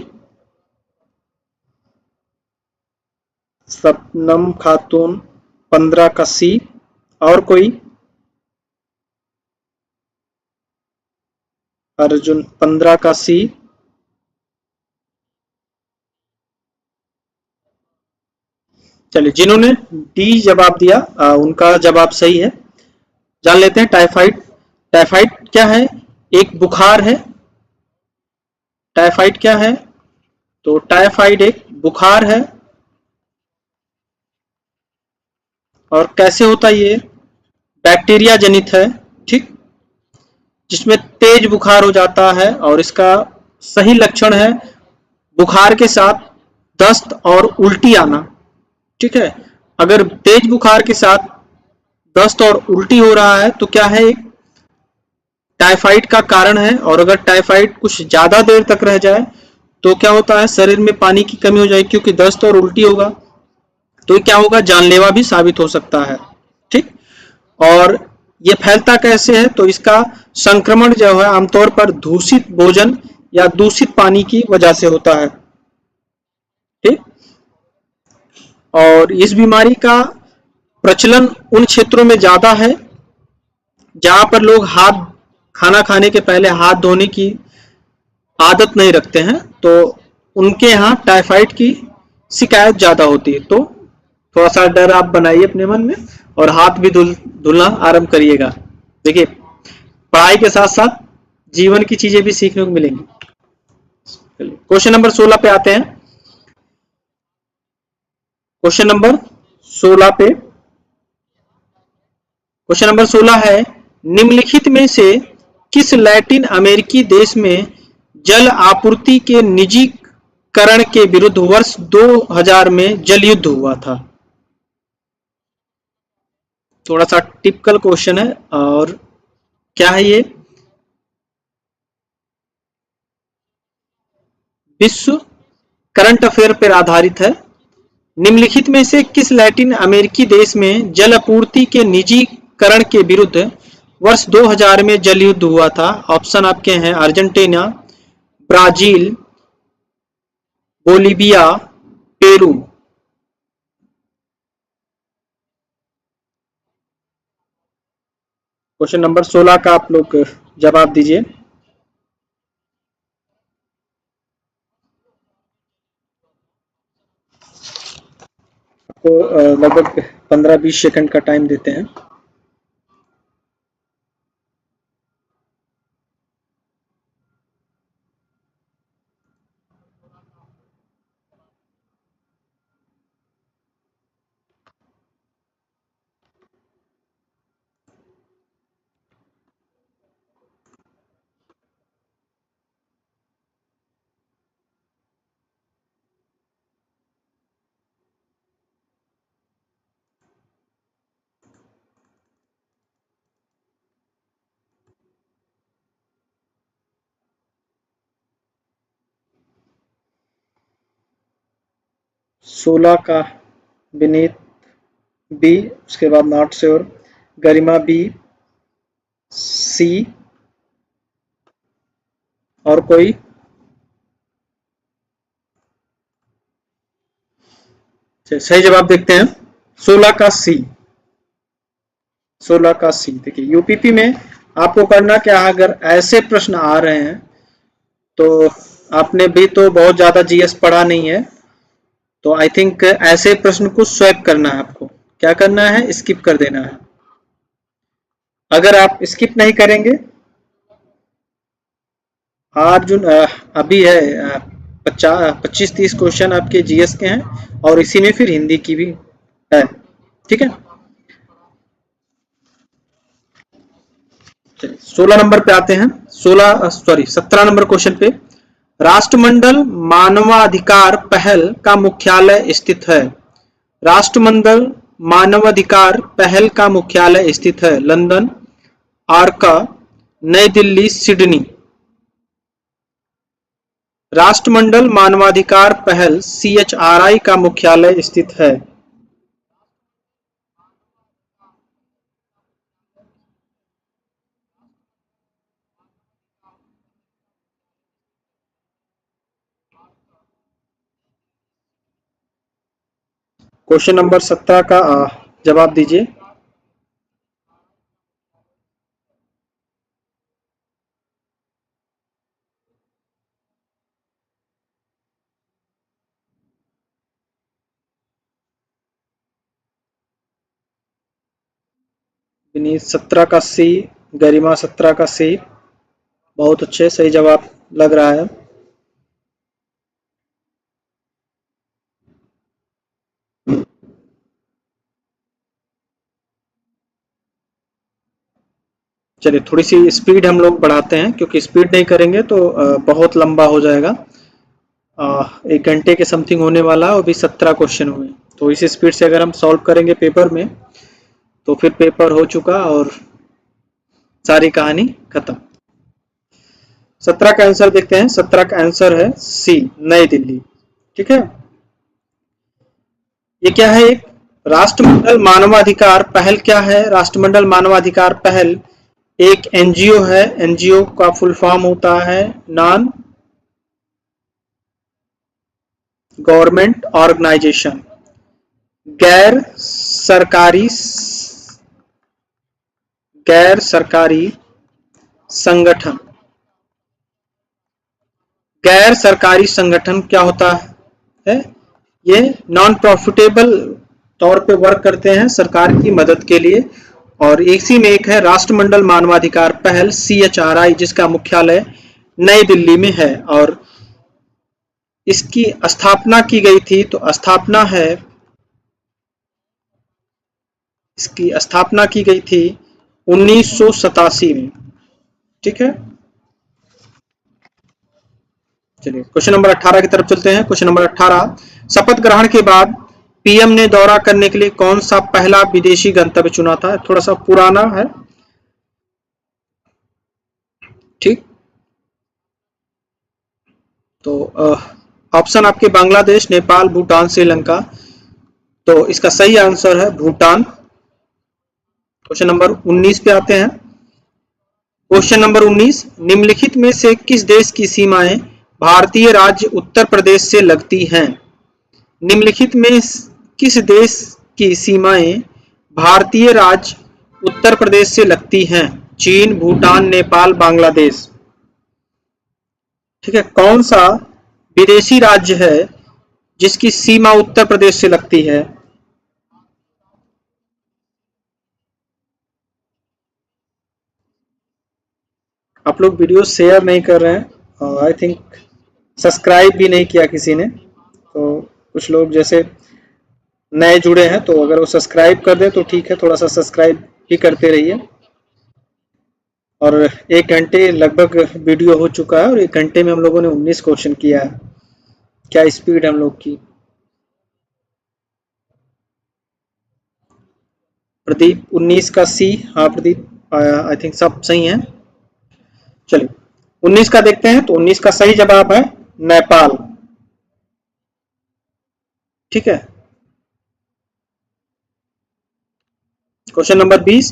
शबनम खातून 15 का सी। और कोई? अर्जुन 15 का सी। चलिए, जिन्होंने डी जवाब दिया उनका जवाब सही है। जान लेते हैं टाइफाइड। टाइफाइड क्या है? एक बुखार है। टाइफाइड क्या है? तो टाइफाइड एक बुखार है। और कैसे होता है ये? बैक्टीरिया जनित है। ठीक। जिसमें तेज बुखार हो जाता है और इसका सही लक्षण है बुखार के साथ दस्त और उल्टी आना। ठीक है। अगर तेज बुखार के साथ दस्त और उल्टी हो रहा है तो क्या है? एक टाइफाइड का कारण है। और अगर टाइफाइड कुछ ज्यादा देर तक रह जाए तो क्या होता है? शरीर में पानी की कमी हो जाएगी, क्योंकि दस्त और उल्टी होगा तो क्या होगा? जानलेवा भी साबित हो सकता है। ठीक। और ये फैलता कैसे है? तो इसका संक्रमण जो है आमतौर पर दूषित भोजन या दूषित पानी की वजह से होता है। ठीक। और इस बीमारी का प्रचलन उन क्षेत्रों में ज्यादा है जहां पर लोग हाथ खाना खाने के पहले हाथ धोने की आदत नहीं रखते हैं, तो उनके यहाँ टाइफाइड की शिकायत ज्यादा होती है। तो थोड़ा सा डर आप बनाइए अपने मन में और हाथ भी धुलना आरंभ करिएगा। देखिए, पढ़ाई के साथ साथ जीवन की चीजें भी सीखने को मिलेंगी। क्वेश्चन नंबर 16 पे आते हैं। क्वेश्चन नंबर 16 पे क्वेश्चन नंबर 16 है, निम्नलिखित में से किस लैटिन अमेरिकी देश में जल आपूर्ति के निजीकरण के विरुद्ध वर्ष 2000 में जल युद्ध हुआ था? थोड़ा सा टिपिकल क्वेश्चन है। और क्या है ये? विश्व करंट अफेयर पर आधारित है। निम्नलिखित में से किस लैटिन अमेरिकी देश में जल आपूर्ति के निजीकरण के विरुद्ध वर्ष 2000 में जल युद्ध हुआ था? ऑप्शन आपके हैं Argentina, Brazil, Bolivia, Peru. Question number 16 का आप लोग जवाब दीजिए। आपको लगभग 15-20 सेकंड का टाइम देते हैं। सोलह का विनीत बी, उसके बाद नॉट श्योर, गरिमा बी, सी। और कोई? सही जवाब देखते हैं। 16 का सी। 16 का सी। देखिए, यूपीपी में आपको करना क्या है, अगर ऐसे प्रश्न आ रहे हैं तो आपने भी तो बहुत ज्यादा जीएस पढ़ा नहीं है, तो आई थिंक ऐसे प्रश्न को स्वैप करना है। आपको क्या करना है? स्किप कर देना है। अगर आप स्किप नहीं करेंगे, अर्जुन अभी है 25-30 क्वेश्चन आपके जीएस के हैं और इसी में फिर हिंदी की भी है। ठीक है। 16 नंबर पे आते हैं। 17 नंबर क्वेश्चन पे, राष्ट्रमंडल मानवाधिकार पहल का मुख्यालय स्थित है? राष्ट्रमंडल मानवाधिकार पहल का मुख्यालय स्थित है लंदन, आर्का, नई दिल्ली, सिडनी। राष्ट्रमंडल मानवाधिकार पहल CHRI का मुख्यालय स्थित है। क्वेश्चन नंबर 17 का जवाब दीजिए। विनीत 17 का सी, गरिमा 17 का सी, बहुत अच्छे, सही जवाब लग रहा है। चलिए थोड़ी सी स्पीड हम लोग बढ़ाते हैं, क्योंकि स्पीड नहीं करेंगे तो बहुत लंबा हो जाएगा। 1 घंटे के समथिंग होने वाला है और भी 17 क्वेश्चन हुए, तो इसी स्पीड से अगर हम सॉल्व करेंगे पेपर में तो फिर पेपर हो चुका और सारी कहानी खत्म। 17 का आंसर देखते हैं। 17 का आंसर है सी, नई दिल्ली। ठीक है, ये क्या है? एक राष्ट्रमंडल मानवाधिकार पहल क्या है? राष्ट्रमंडल मानवाधिकार पहल एक एनजीओ है। एनजीओ का फुल फॉर्म होता है नॉन गवर्नमेंट ऑर्गेनाइजेशन, गैर सरकारी संगठन। गैर सरकारी संगठन क्या होता है? ये नॉन प्रॉफिटेबल तौर पे वर्क करते हैं सरकार की मदद के लिए। और इसी में एक है राष्ट्रमंडल मानवाधिकार पहल CHRI, जिसका मुख्यालय नई दिल्ली में है। और इसकी स्थापना की गई थी, तो स्थापना है, इसकी स्थापना की गई थी 1987 में। ठीक है, चलिए क्वेश्चन नंबर 18 की तरफ चलते हैं। क्वेश्चन नंबर 18, शपथ ग्रहण के बाद पीएम ने दौरा करने के लिए कौन सा पहला विदेशी गंतव्य चुना था? थोड़ा सा पुराना है। ठीक, तो ऑप्शन आपके बांग्लादेश, नेपाल, भूटान, श्रीलंका। तो इसका सही आंसर है भूटान। क्वेश्चन नंबर 19 पे आते हैं। क्वेश्चन नंबर 19, निम्नलिखित में से किस देश की सीमाएं भारतीय राज्य उत्तर प्रदेश से लगती हैं? निम्नलिखित में किस देश की सीमाएं भारतीय राज्य उत्तर प्रदेश से लगती हैं? चीन, भूटान, नेपाल, बांग्लादेश। ठीक है, कौन सा विदेशी राज्य है जिसकी सीमा उत्तर प्रदेश से लगती है? आप लोग वीडियो शेयर नहीं कर रहे हैं, आई थिंक सब्सक्राइब भी नहीं किया किसी ने। तो कुछ लोग जैसे नए जुड़े हैं, तो अगर वो सब्सक्राइब कर दे तो ठीक है, थोड़ा सा सब्सक्राइब भी करते रहिए। और 1 घंटे लगभग वीडियो हो चुका है और 1 घंटे में हम लोगों ने 19 क्वेश्चन किया है। क्या स्पीड हम लोग की। प्रदीप 19 का सी, हाँ प्रदीप आई थिंक सब सही है। चलिए 19 का देखते हैं। तो 19 का सही जवाब है नेपाल। ठीक है, क्वेश्चन नंबर 20,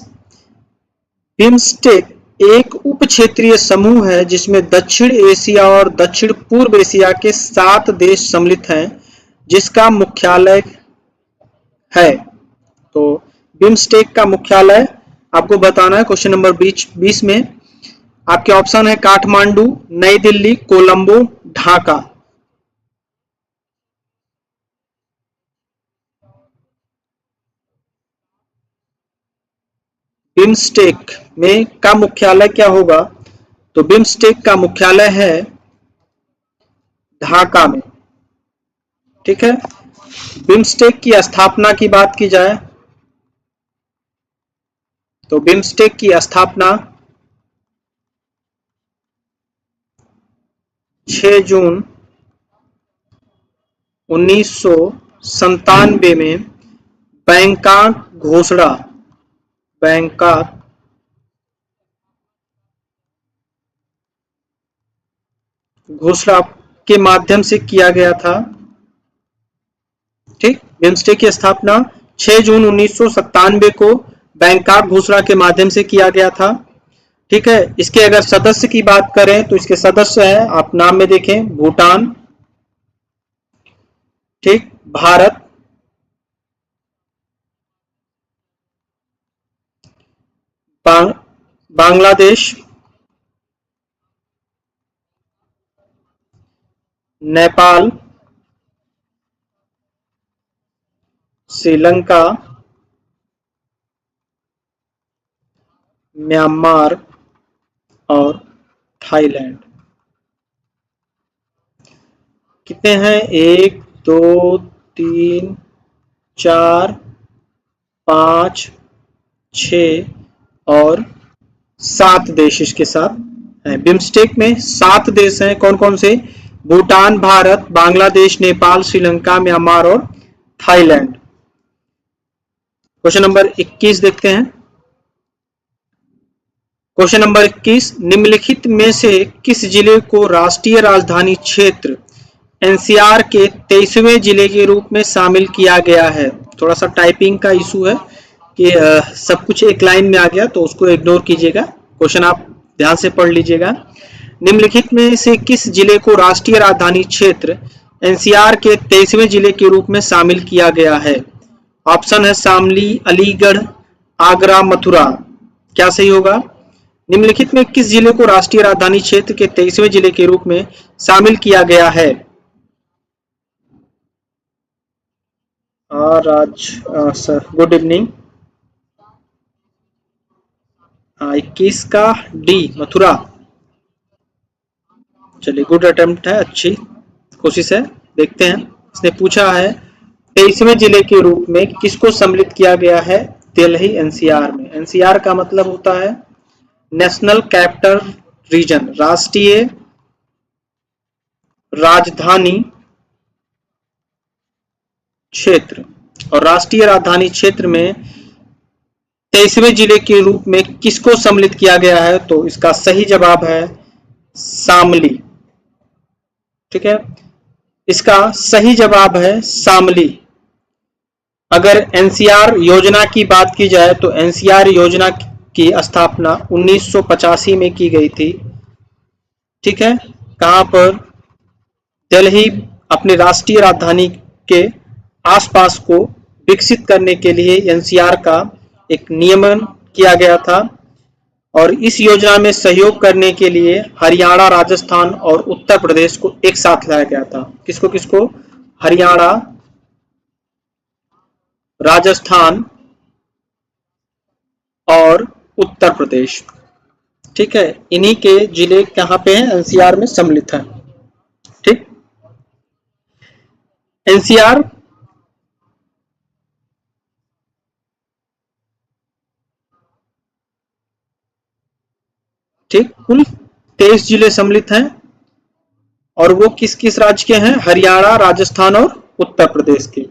बिम्स्टेक एक उप क्षेत्रीय समूह है जिसमें दक्षिण एशिया और दक्षिण पूर्व एशिया के 7 देश सम्मिलित हैं, जिसका मुख्यालय है। तो बिम्स्टेक का मुख्यालय आपको बताना है। क्वेश्चन नंबर 20 में आपके ऑप्शन है काठमांडू, नई दिल्ली, कोलंबो, ढाका। बिम्स्टेक में का मुख्यालय क्या होगा? तो बिम्स्टेक का मुख्यालय है ढाका में। ठीक है, बिम्स्टेक की स्थापना की बात की जाए तो बिम्स्टेक की स्थापना 6 जून 1997 में बैंकॉक घोषणा के माध्यम से किया गया था। ठीक, बिम्स्टेक की स्थापना 6 जून 1997 को बैंकॉक घोषणा के माध्यम से किया गया था। ठीक है, इसके अगर सदस्य की बात करें तो इसके सदस्य हैं, आप नाम में देखें, भूटान, ठीक, भारत, बांग्लादेश, नेपाल, श्रीलंका, म्यांमार और थाईलैंड। कितने हैं? 1 2 3 4 5 6 और 7 देश इसके साथ हैं। बिम्स्टेक में 7 देश हैं। कौन कौन से? भूटान, भारत, बांग्लादेश, नेपाल, श्रीलंका, म्यांमार और थाईलैंड। क्वेश्चन नंबर 21 देखते हैं। क्वेश्चन नंबर 21, निम्नलिखित में से किस जिले को राष्ट्रीय राजधानी क्षेत्र एनसीआर के 23वें जिले के रूप में शामिल किया गया है? थोड़ा सा टाइपिंग का इशू है कि सब कुछ एक लाइन में आ गया, तो उसको इग्नोर कीजिएगा। क्वेश्चन आप ध्यान से पढ़ लीजिएगा। निम्नलिखित में से किस जिले को राष्ट्रीय राजधानी क्षेत्र एनसीआर के 23वें जिले के रूप में शामिल किया गया है? ऑप्शन है शामली, अलीगढ़, आगरा, मथुरा। क्या सही होगा? निम्नलिखित में किस जिले को राष्ट्रीय राजधानी क्षेत्र के 23वें जिले के रूप में शामिल किया गया है? Sir good evening. 21 का डी, मथुरा। चलिए, गुड अटेम्प्ट है, अच्छी कोशिश है। देखते हैं, इसने पूछा है 23वें जिले के रूप में किसको सम्मिलित किया गया है दिल्ली एनसीआर में। एनसीआर का मतलब होता है नेशनल कैपिटल रीजन, राष्ट्रीय राजधानी क्षेत्र। और राष्ट्रीय राजधानी क्षेत्र में 23वें जिले के रूप में किसको सम्मिलित किया गया है? तो इसका सही जवाब है शामली। ठीक है, इसका सही जवाब है शामली। अगर एनसीआर योजना की बात की जाए तो एनसीआर योजना की स्थापना 1985 में की गई थी। ठीक है, कहां पर? दिल्ली अपनी राष्ट्रीय राजधानी के आसपास को विकसित करने के लिए एनसीआर का एक नियमन किया गया था। और इस योजना में सहयोग करने के लिए हरियाणा, राजस्थान और उत्तर प्रदेश को एक साथ लाया गया था। किसको किसको? हरियाणा, राजस्थान और उत्तर प्रदेश। ठीक है, इन्हीं के जिले कहां पे हैं? एनसीआर में सम्मिलित हैं। ठीक, एनसीआर ठीक कुल 23 जिले सम्मिलित हैं। और वो किस किस राज्य के हैं? हरियाणा, राजस्थान और उत्तर प्रदेश के।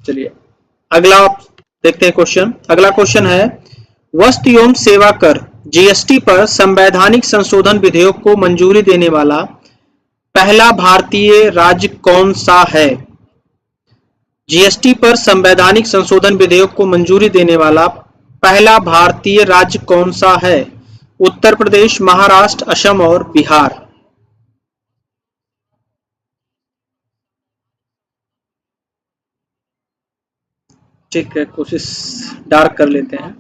चलिए अगला देखते हैं क्वेश्चन। अगला क्वेश्चन है, वस्तु एवं सेवा कर जीएसटी पर संवैधानिक संशोधन विधेयक को मंजूरी देने वाला पहला भारतीय राज्य कौन सा है? जीएसटी पर संवैधानिक संशोधन विधेयक को मंजूरी देने वाला पहला भारतीय राज्य कौन सा है? उत्तर प्रदेश, महाराष्ट्र, असम और बिहार। ठीक है, कोशिश डार्क कर लेते हैं।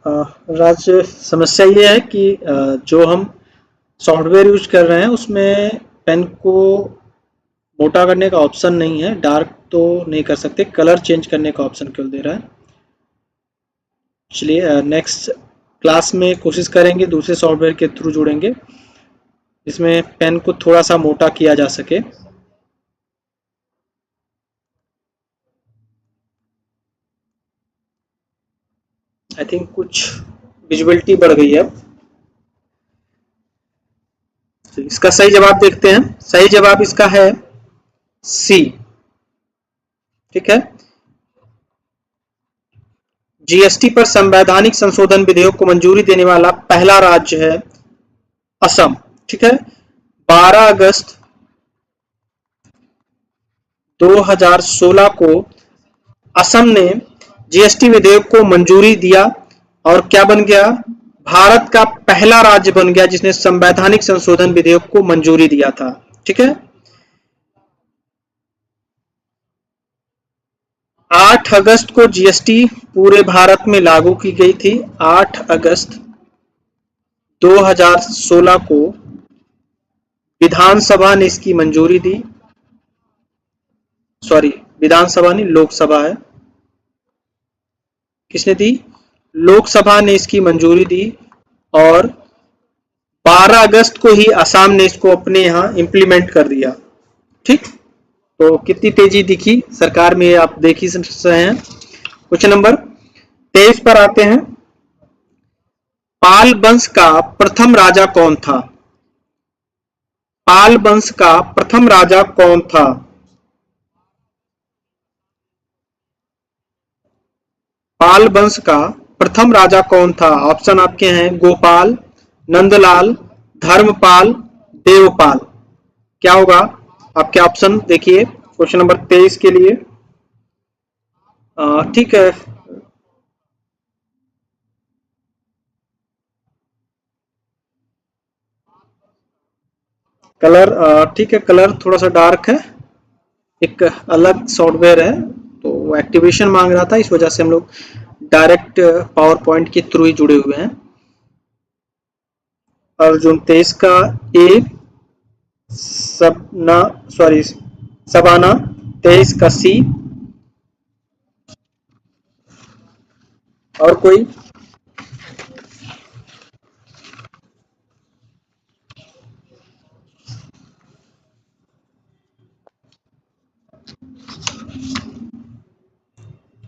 राज्य समस्या ये है कि जो हम सॉफ्टवेयर यूज कर रहे हैं उसमें पेन को मोटा करने का ऑप्शन नहीं है, डार्क तो नहीं कर सकते, कलर चेंज करने का ऑप्शन केवल दे रहा है। चलिए नेक्स्ट क्लास में कोशिश करेंगे दूसरे सॉफ्टवेयर के थ्रू जुड़ेंगे जिसमें पेन को थोड़ा सा मोटा किया जा सके। आई थिंक कुछ विजिबिलिटी बढ़ गई है अब। इसका सही जवाब देखते हैं। सही जवाब इसका है सी। ठीक है, जीएसटी पर संवैधानिक संशोधन विधेयक को मंजूरी देने वाला पहला राज्य है असम। ठीक है, 12 अगस्त 2016 को असम ने जीएसटी विधेयक को मंजूरी दिया और क्या बन गया, भारत का पहला राज्य बन गया जिसने संवैधानिक संशोधन विधेयक को मंजूरी दिया था। ठीक है, 8 अगस्त को जीएसटी पूरे भारत में लागू की गई थी। 8 अगस्त 2016 को विधानसभा ने इसकी मंजूरी दी, सॉरी विधानसभा नहीं, लोकसभा है, किसने दी, लोकसभा ने इसकी मंजूरी दी और 12 अगस्त को ही असम ने इसको अपने यहां इंप्लीमेंट कर दिया। ठीक, तो कितनी तेजी दिखी सरकार में, आप देख ही रहे हैं। क्वेश्चन नंबर 23 पर आते हैं। पाल वंश का प्रथम राजा कौन था? पाल वंश का प्रथम राजा कौन था? पाल वंश का प्रथम राजा कौन था? ऑप्शन आपके हैं गोपाल, नंदलाल, धर्मपाल, देवपाल। क्या होगा आपके ऑप्शन देखिए क्वेश्चन नंबर 23 के लिए। ठीक है, कलर ठीक है, कलर थोड़ा सा डार्क है, एक अलग सॉफ्टवेयर है तो एक्टिवेशन मांग रहा था, इस वजह से हम लोग डायरेक्ट पावर पॉइंट के थ्रू ही जुड़े हुए हैं। अर्जुन 23 का ए, सबाना 23 का सी, और कोई?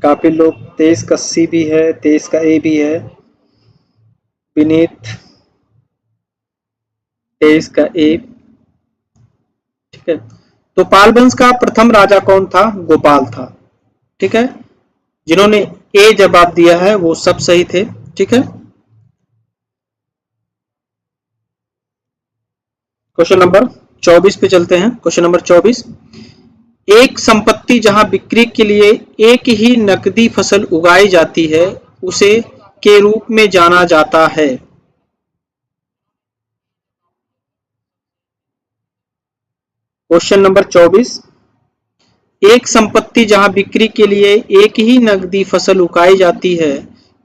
काफी लोग 23 का सी भी है, 23 का ए भी है, विनीत 23 का ए। ठीक है, तो पाल वंश का प्रथम राजा कौन था? गोपाल था। ठीक है, जिन्होंने ए जवाब दिया है वो सब सही थे। ठीक है, क्वेश्चन नंबर 24 पे चलते हैं। क्वेश्चन नंबर 24, एक संपत्ति जहां बिक्री के लिए एक ही नकदी फसल उगाई जाती है उसे के रूप में जाना जाता है। क्वेश्चन नंबर 24, एक संपत्ति जहां बिक्री के लिए एक ही नकदी फसल उगाई जाती है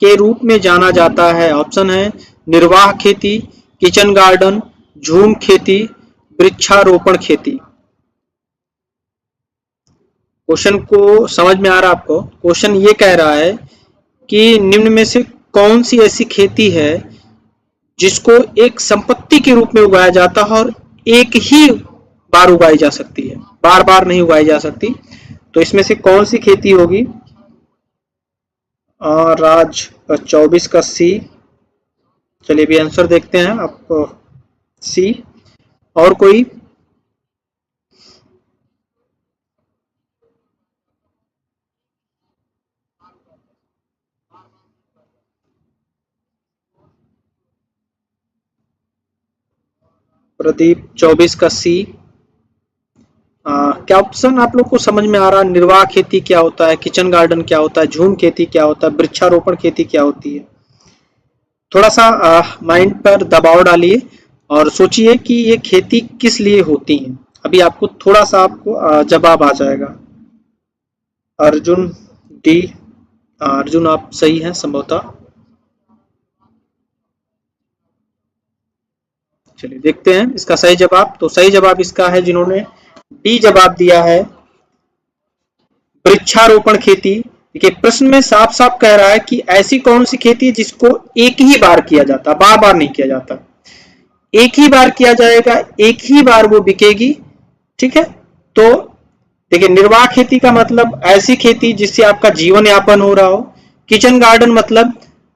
के रूप में जाना जाता है। ऑप्शन है निर्वाह खेती, किचन गार्डन, झूम खेती, वृक्षारोपण खेती। क्वेश्चन को समझ में आ रहा है आपको? क्वेश्चन ये कह रहा है कि निम्न में से कौन सी ऐसी खेती है जिसको एक संपत्ति के रूप में उगाया जाता है और एक ही बार उगाई जा सकती है, बार बार नहीं उगाई जा सकती। तो इसमें से कौन सी खेती होगी? राज 24 का सी। चलिए भी आंसर देखते हैं आप, सी। और कोई? प्रदीप 24 का सी। क्या ऑप्शन आप लोग को समझ में आ रहा है? निर्वाह खेती क्या होता है, किचन गार्डन क्या होता है, झूम खेती क्या होता है, वृक्षारोपण खेती क्या होती है? थोड़ा सा माइंड पर दबाव डालिए और सोचिए कि ये खेती किस लिए होती है। अभी आपको थोड़ा सा आपको जवाब आ जाएगा। अर्जुन डी, अर्जुन आप सही हैं संभवतः। चलिए देखते हैं इसका सही जवाब। तो सही जवाब इसका है, जिन्होंने डी जवाब दिया है, वृक्षारोपण खेती। देखिए प्रश्न में साफ साफ कह रहा है कि ऐसी कौन सी खेती है जिसको एक ही बार किया जाता, बार बार नहीं किया जाता, एक ही बार किया जाएगा, एक ही बार वो बिकेगी। ठीक है, तो देखिए निर्वाह खेती का मतलब ऐसी खेती जिससे आपका जीवन यापन हो रहा हो। किचन गार्डन मतलब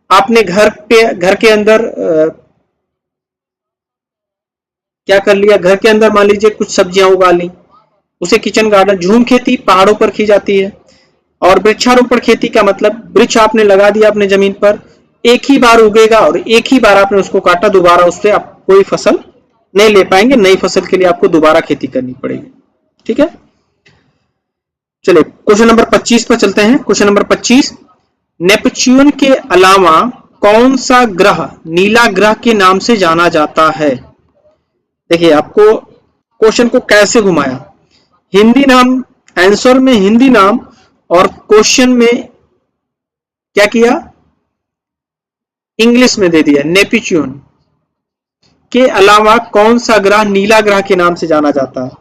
आपने घर के अंदर क्या कर लिया, घर के अंदर मान लीजिए कुछ सब्जियां उगा ली, उसे किचन गार्डन। झूम खेती पहाड़ों पर की जाती है। और वृक्षारोपण खेती का मतलब वृक्ष आपने लगा दिया अपने जमीन पर, एक ही बार उगेगा और एक ही बार आपने उसको काटा, दोबारा उससे आप कोई फसल नहीं ले पाएंगे, नई फसल के लिए आपको दोबारा खेती करनी पड़ेगी। ठीक है, चलिए क्वेश्चन नंबर 25 पर चलते हैं। क्वेश्चन नंबर 25, नेपच्यून के अलावा कौन सा ग्रह नीला ग्रह के नाम से जाना जाता है? देखिए आपको क्वेश्चन को कैसे घुमाया, हिंदी नाम, आंसर में हिंदी नाम और क्वेश्चन में क्या किया, इंग्लिश में दे दिया। नेपच्यून के अलावा कौन सा ग्रह नीला ग्रह के नाम से जाना जाता है?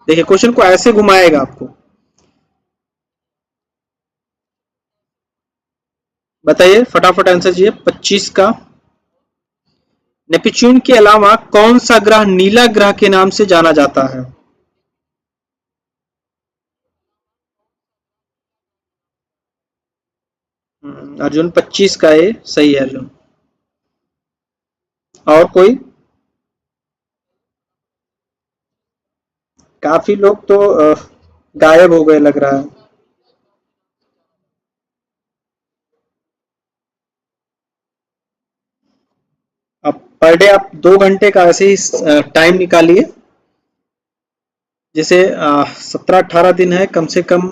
देखिए क्वेश्चन को ऐसे घुमाएगा आपको, बताइए फटाफट आंसर दीजिए 25 का। नेपच्यून के अलावा कौन सा ग्रह नीला ग्रह के नाम से जाना जाता है? अर्जुन 25 का ये सही है अर्जुन। और कोई? काफी लोग तो गायब हो गए लग रहा है। अब पर डे आप 2 घंटे का ऐसे ही टाइम निकालिए, जैसे 17-18 दिन है, कम से कम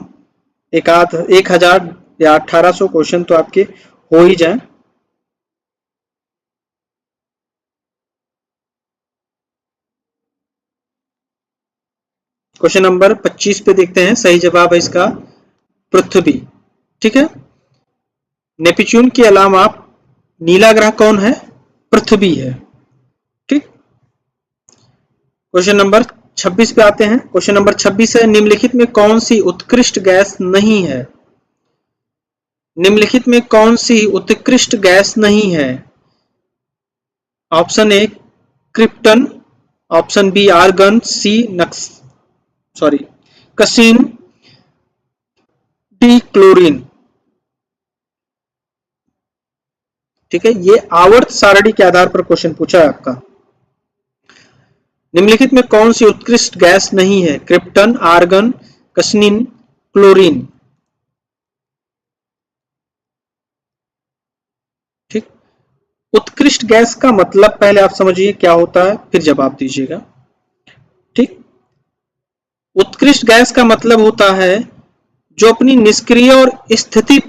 1000 या 1800 क्वेश्चन तो आपके हो ही जाए। क्वेश्चन नंबर 25 पे देखते हैं, सही जवाब है इसका पृथ्वी। ठीक है, नेपच्यून के अलावा नीला ग्रह कौन है? पृथ्वी है। ठीक, क्वेश्चन नंबर 26 पे आते हैं। क्वेश्चन नंबर 26 है, निम्नलिखित में कौन सी उत्कृष्ट गैस नहीं है? निम्नलिखित में कौन सी उत्कृष्ट गैस नहीं है? Option A krypton, option B argon, C कसिन, डी क्लोरीन। ठीक है, ये आवर्त सारणी के आधार पर क्वेश्चन पूछा है आपका। निम्नलिखित में कौन सी उत्कृष्ट गैस नहीं है? क्रिप्टन, आर्गन, कसिन, क्लोरीन। ठीक, उत्कृष्ट गैस का मतलब पहले आप समझिए क्या होता है, फिर जवाब दीजिएगा। ठीक, उत्कृष्ट गैस का मतलब होता है जो अपनी निष्क्रिय और स्थिर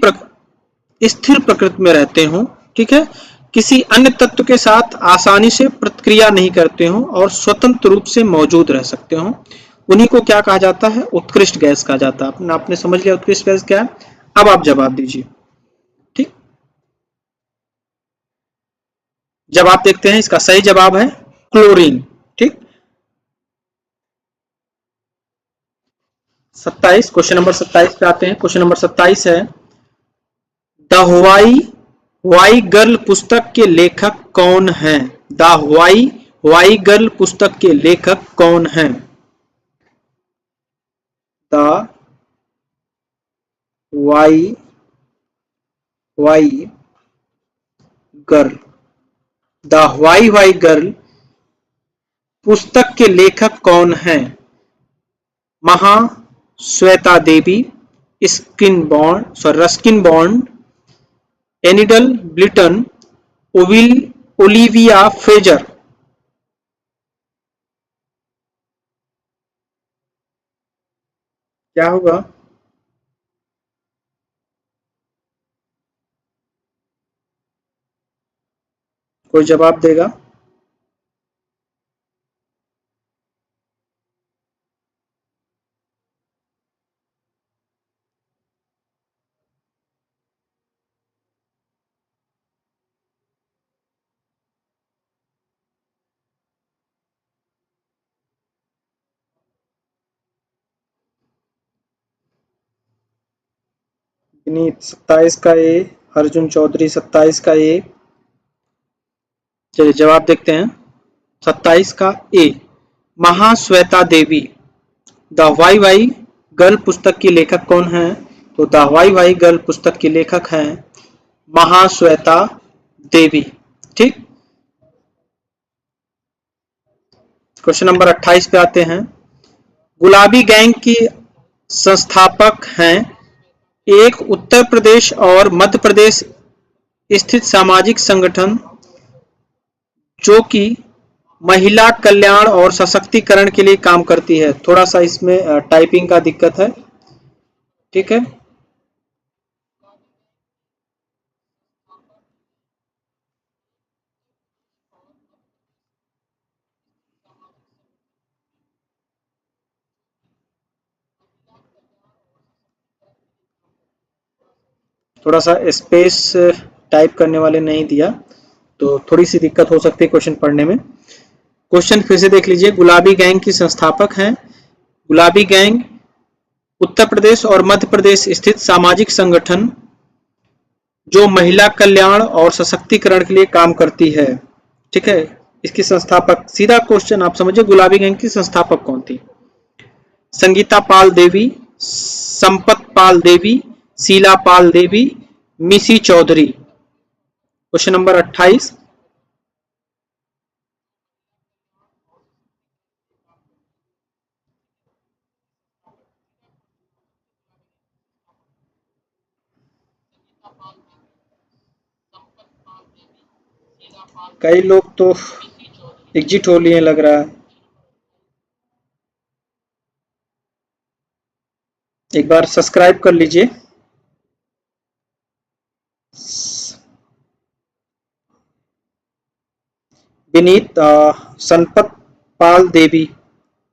प्रकृति में रहते हो। ठीक है, किसी अन्य तत्व के साथ आसानी से प्रतिक्रिया नहीं करते हो और स्वतंत्र रूप से मौजूद रह सकते हो, उन्हीं को क्या कहा जाता है? उत्कृष्ट गैस कहा जाता है। आपने समझ लिया उत्कृष्ट गैस क्या है। अब आप जवाब दीजिए। ठीक, जवाब देखते हैं, इसका सही जवाब है क्लोरीन। ठीक, 27, क्वेश्चन नंबर 27 पे आते हैं। क्वेश्चन नंबर 27 है, द वाई गर्ल पुस्तक के लेखक कौन हैं? द वाई गर्ल पुस्तक के लेखक कौन हैं? The why girl, the why girl पुस्तक के लेखक कौन हैं? Mahasweta Devi, Ruskin Bond, Enid Blyton, Olivia Fraser. क्या होगा? कोई जवाब देगा? विनीत 27 का ए, अर्जुन चौधरी 27 का ए। चलिए जवाब देखते हैं। 27 का ए, महाश्वेता देवी। द वाई गर्ल पुस्तक की लेखक कौन है? तो द वाई गर्ल पुस्तक की लेखक हैं महाश्वेता देवी। ठीक, क्वेश्चन नंबर 28 पे आते हैं। गुलाबी गैंग की संस्थापक हैं एक उत्तर प्रदेश और मध्य प्रदेश स्थित सामाजिक संगठन जो कि महिला कल्याण और सशक्तिकरण के लिए काम करती है। थोड़ा सा इसमें टाइपिंग का दिक्कत है, ठीक है। थोड़ा सा स्पेस टाइप करने वाले नहीं दिया, तो थोड़ी सी दिक्कत हो सकती है क्वेश्चन पढ़ने में। क्वेश्चन फिर से देख लीजिए। गुलाबी गैंग की संस्थापक हैं। गुलाबी गैंग उत्तर प्रदेश और मध्य प्रदेश स्थित सामाजिक संगठन जो महिला कल्याण और सशक्तिकरण के लिए काम करती है, ठीक है। इसकी संस्थापक, सीधा क्वेश्चन आप समझिए, गुलाबी गैंग की संस्थापक कौन थी? संगीता पाल देवी, संपत पाल देवी, शीला पाल देवी, मिसी चौधरी। Question number 28। कई लोग तो एग्जिट हो लिए लग रहा है। एक बार सब्सक्राइब कर लीजिए। विनीत संपत पाल देवी,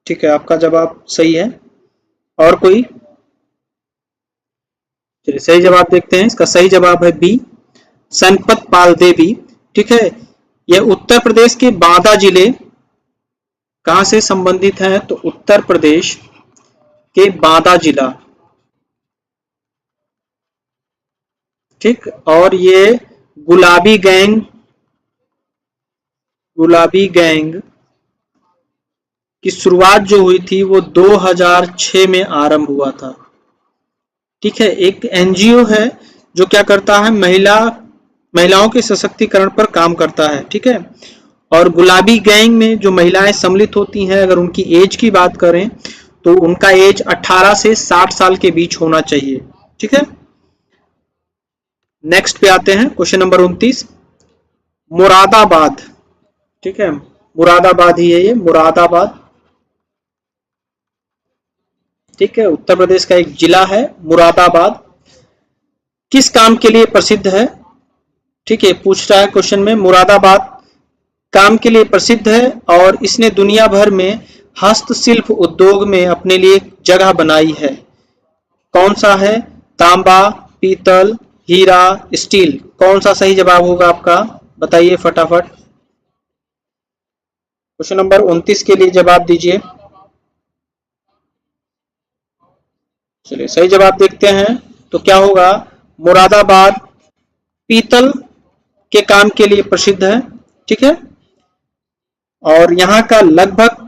ठीक है, आपका जवाब सही है। और कोई? चलिए सही जवाब देखते हैं। इसका सही जवाब है बी, संपत पाल देवी, ठीक है। यह उत्तर प्रदेश के बांदा जिले, कहां से संबंधित है? तो उत्तर प्रदेश के बांदा जिला, ठीक। और ये गुलाबी गैंग, गुलाबी गैंग की शुरुआत जो हुई थी वो 2006 में आरंभ हुआ था, ठीक है। एक एनजीओ है जो क्या करता है, महिलाओं के सशक्तिकरण पर काम करता है, ठीक है। और गुलाबी गैंग में जो महिलाएं सम्मिलित होती हैं, अगर उनकी एज की बात करें तो उनका एज 18 से 60 साल के बीच होना चाहिए, ठीक है। नेक्स्ट पे आते हैं, क्वेश्चन नंबर 29। मुरादाबाद, ठीक है, मुरादाबाद ही है ये, मुरादाबाद, ठीक है, उत्तर प्रदेश का एक जिला है मुरादाबाद। किस काम के लिए प्रसिद्ध है? ठीक है, पूछ रहा है क्वेश्चन में। मुरादाबाद काम के लिए प्रसिद्ध है और इसने दुनिया भर में हस्तशिल्प उद्योग में अपने लिए जगह बनाई है। कौन सा है? तांबा, पीतल, हीरा, स्टील। कौन सा सही जवाब होगा आपका? बताइए फटाफट। क्वेश्चन नंबर 29 के लिए जवाब दीजिए। चलिए सही जवाब देखते हैं, तो क्या होगा? मुरादाबाद पीतल के काम के लिए प्रसिद्ध है, ठीक है। और यहाँ का लगभग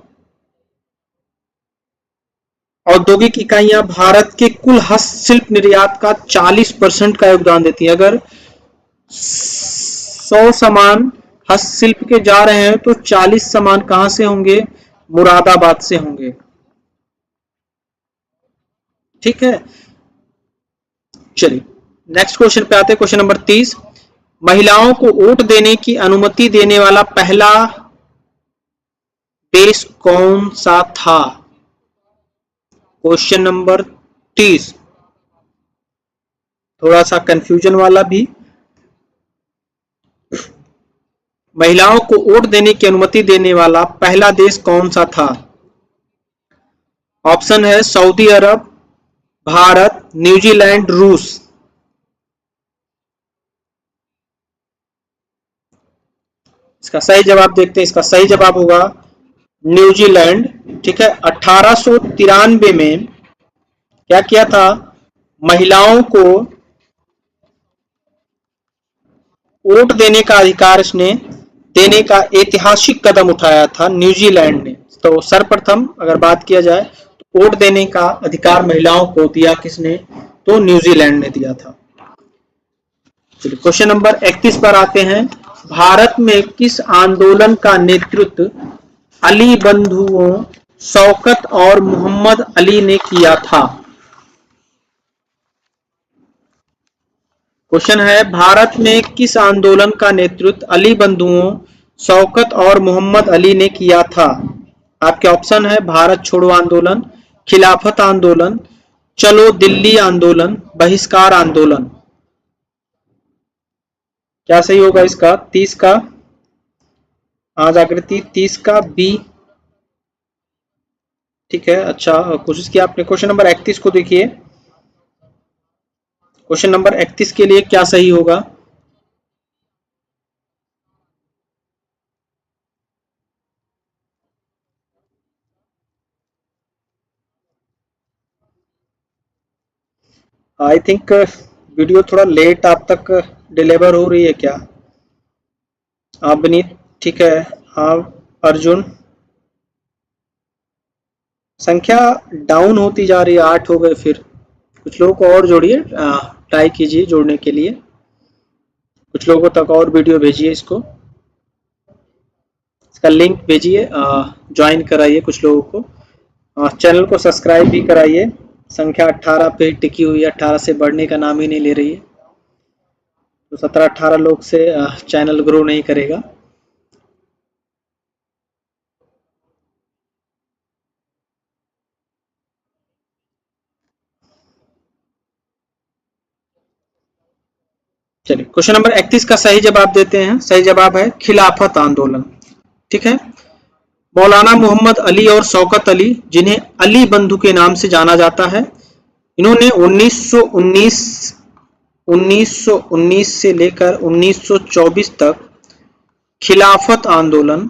औद्योगिक इकाइयां भारत के कुल हस्तशिल्प निर्यात का 40% का योगदान देती है। अगर 100 सामान हस्तशिल्प के जा रहे हैं तो 40 सामान कहां से होंगे? मुरादाबाद से होंगे, ठीक है। चलिए नेक्स्ट क्वेश्चन पे आते हैं। Question number 30। महिलाओं को वोट देने की अनुमति देने वाला पहला देश कौन सा था? क्वेश्चन नंबर 30, थोड़ा सा कंफ्यूजन वाला भी। महिलाओं को वोट देने की अनुमति देने वाला पहला देश कौन सा था? ऑप्शन है सऊदी अरब, भारत, न्यूजीलैंड, रूस। इसका सही जवाब देखते हैं। इसका सही जवाब होगा न्यूजीलैंड, ठीक है। 1893 में क्या किया था? महिलाओं को वोट देने का अधिकार इसने देने का ऐतिहासिक कदम उठाया था न्यूजीलैंड ने। तो सर्वप्रथम अगर बात किया जाए तो वोट देने का अधिकार महिलाओं को दिया किसने? तो न्यूजीलैंड ने दिया था। चलिए क्वेश्चन नंबर 31 पर आते हैं। भारत में किस आंदोलन का नेतृत्व अली बंधुओं शौकत और मोहम्मद अली ने किया था? क्वेश्चन है, भारत में किस आंदोलन का नेतृत्व अली बंधुओं शौकत और मोहम्मद अली ने किया था? आपके ऑप्शन है भारत छोड़ो आंदोलन, खिलाफत आंदोलन, चलो दिल्ली आंदोलन, बहिष्कार आंदोलन। क्या सही होगा इसका? 30 का आज आकृति 30 का बी। ठीक है, अच्छा कोशिश किया आपने। क्वेश्चन नंबर 31 को देखिए। क्वेश्चन नंबर 31 के लिए क्या सही होगा? आई थिंक वीडियो थोड़ा लेट आप तक डिलीवर हो रही है क्या? आप बनी ठीक है। हाँ अर्जुन, संख्या डाउन होती जा रही है, 8 हो गए। फिर कुछ लोगों को और जोड़िए, ट्राई कीजिए जोड़ने के लिए। कुछ लोगों तक और वीडियो भेजिए, इसका लिंक भेजिए, ज्वाइन कराइए कुछ लोगों को। चैनल को सब्सक्राइब भी कराइए। संख्या 18 पे टिकी हुई है, 18 से बढ़ने का नाम ही नहीं ले रही है। तो 17-18 लोग से चैनल ग्रो नहीं करेगा। चलिए क्वेश्चन नंबर 31 का सही जवाब देते हैं। सही जवाब है खिलाफत आंदोलन। ठीक है, मौलाना मोहम्मद अली और शौकत अली, जिन्हें अली बंधु के नाम से जाना जाता है, इन्होंने 1919 से लेकर 1924 तक खिलाफत आंदोलन,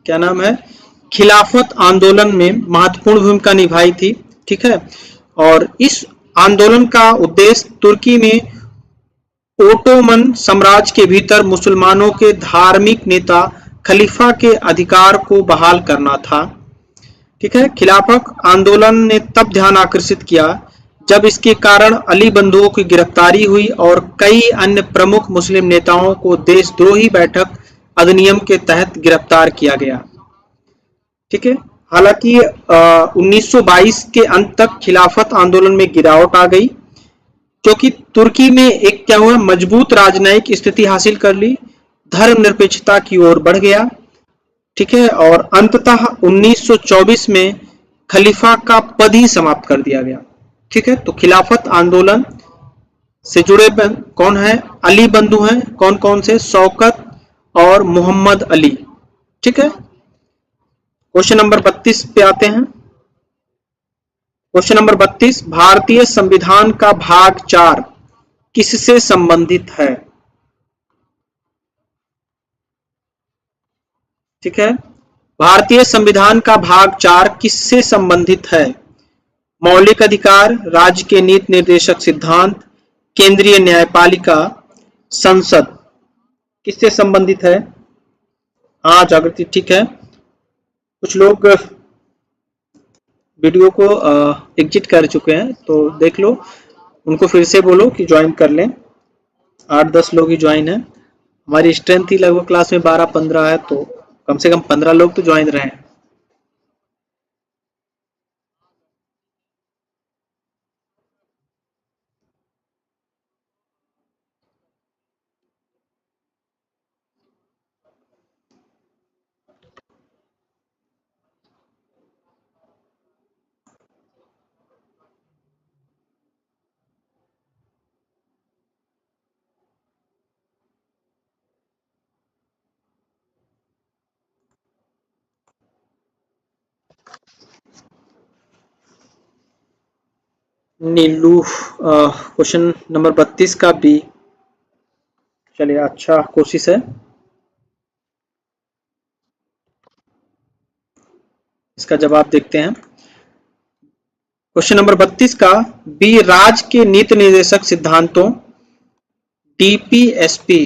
क्या नाम है, खिलाफत आंदोलन में महत्वपूर्ण भूमिका निभाई थी। ठीक है, और इस आंदोलन का उद्देश्य तुर्की में ओटोमन साम्राज्य के भीतर मुसलमानों के धार्मिक नेता खलीफा के अधिकार को बहाल करना था। ठीक है, खिलाफत आंदोलन ने तब ध्यान आकर्षित किया जब इसके कारण अली बंधुओं की गिरफ्तारी हुई और कई अन्य प्रमुख मुस्लिम नेताओं को देशद्रोही बैठक अधिनियम के तहत गिरफ्तार किया गया। ठीक है, हालांकि 1922 के अंत तक खिलाफत आंदोलन में गिरावट आ गई, क्योंकि तुर्की में एक क्या हुआ, मजबूत राजनयिक स्थिति हासिल कर ली, धर्मनिरपेक्षता की ओर बढ़ गया। ठीक है, और अंततः 1924 में खलीफा का पद ही समाप्त कर दिया गया। ठीक है, तो खिलाफत आंदोलन से जुड़े कौन है? अली बंधु हैं। कौन कौन से? शौकत और मोहम्मद अली। ठीक है, क्वेश्चन नंबर 32 पे आते हैं। क्वेश्चन नंबर 32, भारतीय संविधान का भाग 4 किससे संबंधित है? ठीक है, भारतीय संविधान का भाग 4 किससे संबंधित है? मौलिक अधिकार, राज्य के नीति निर्देशक सिद्धांत, केंद्रीय न्यायपालिका, संसद। किससे संबंधित है? हाँ जागृति, ठीक है। कुछ लोग वीडियो को एग्जिट कर चुके हैं, तो देख लो, उनको फिर से बोलो कि ज्वाइन कर लें। 8-10 लोग ही ज्वाइन है। हमारी स्ट्रेंथ ही लगभग क्लास में 12-15 है, तो कम से कम 15 लोग तो ज्वाइन रहे। नीलू, क्वेश्चन नंबर 32 का बी। चलिए, अच्छा कोशिश है। इसका जवाब देखते हैं। क्वेश्चन नंबर 32 का बी, राज्य के नीति निर्देशक सिद्धांतों, डीपीएसपी।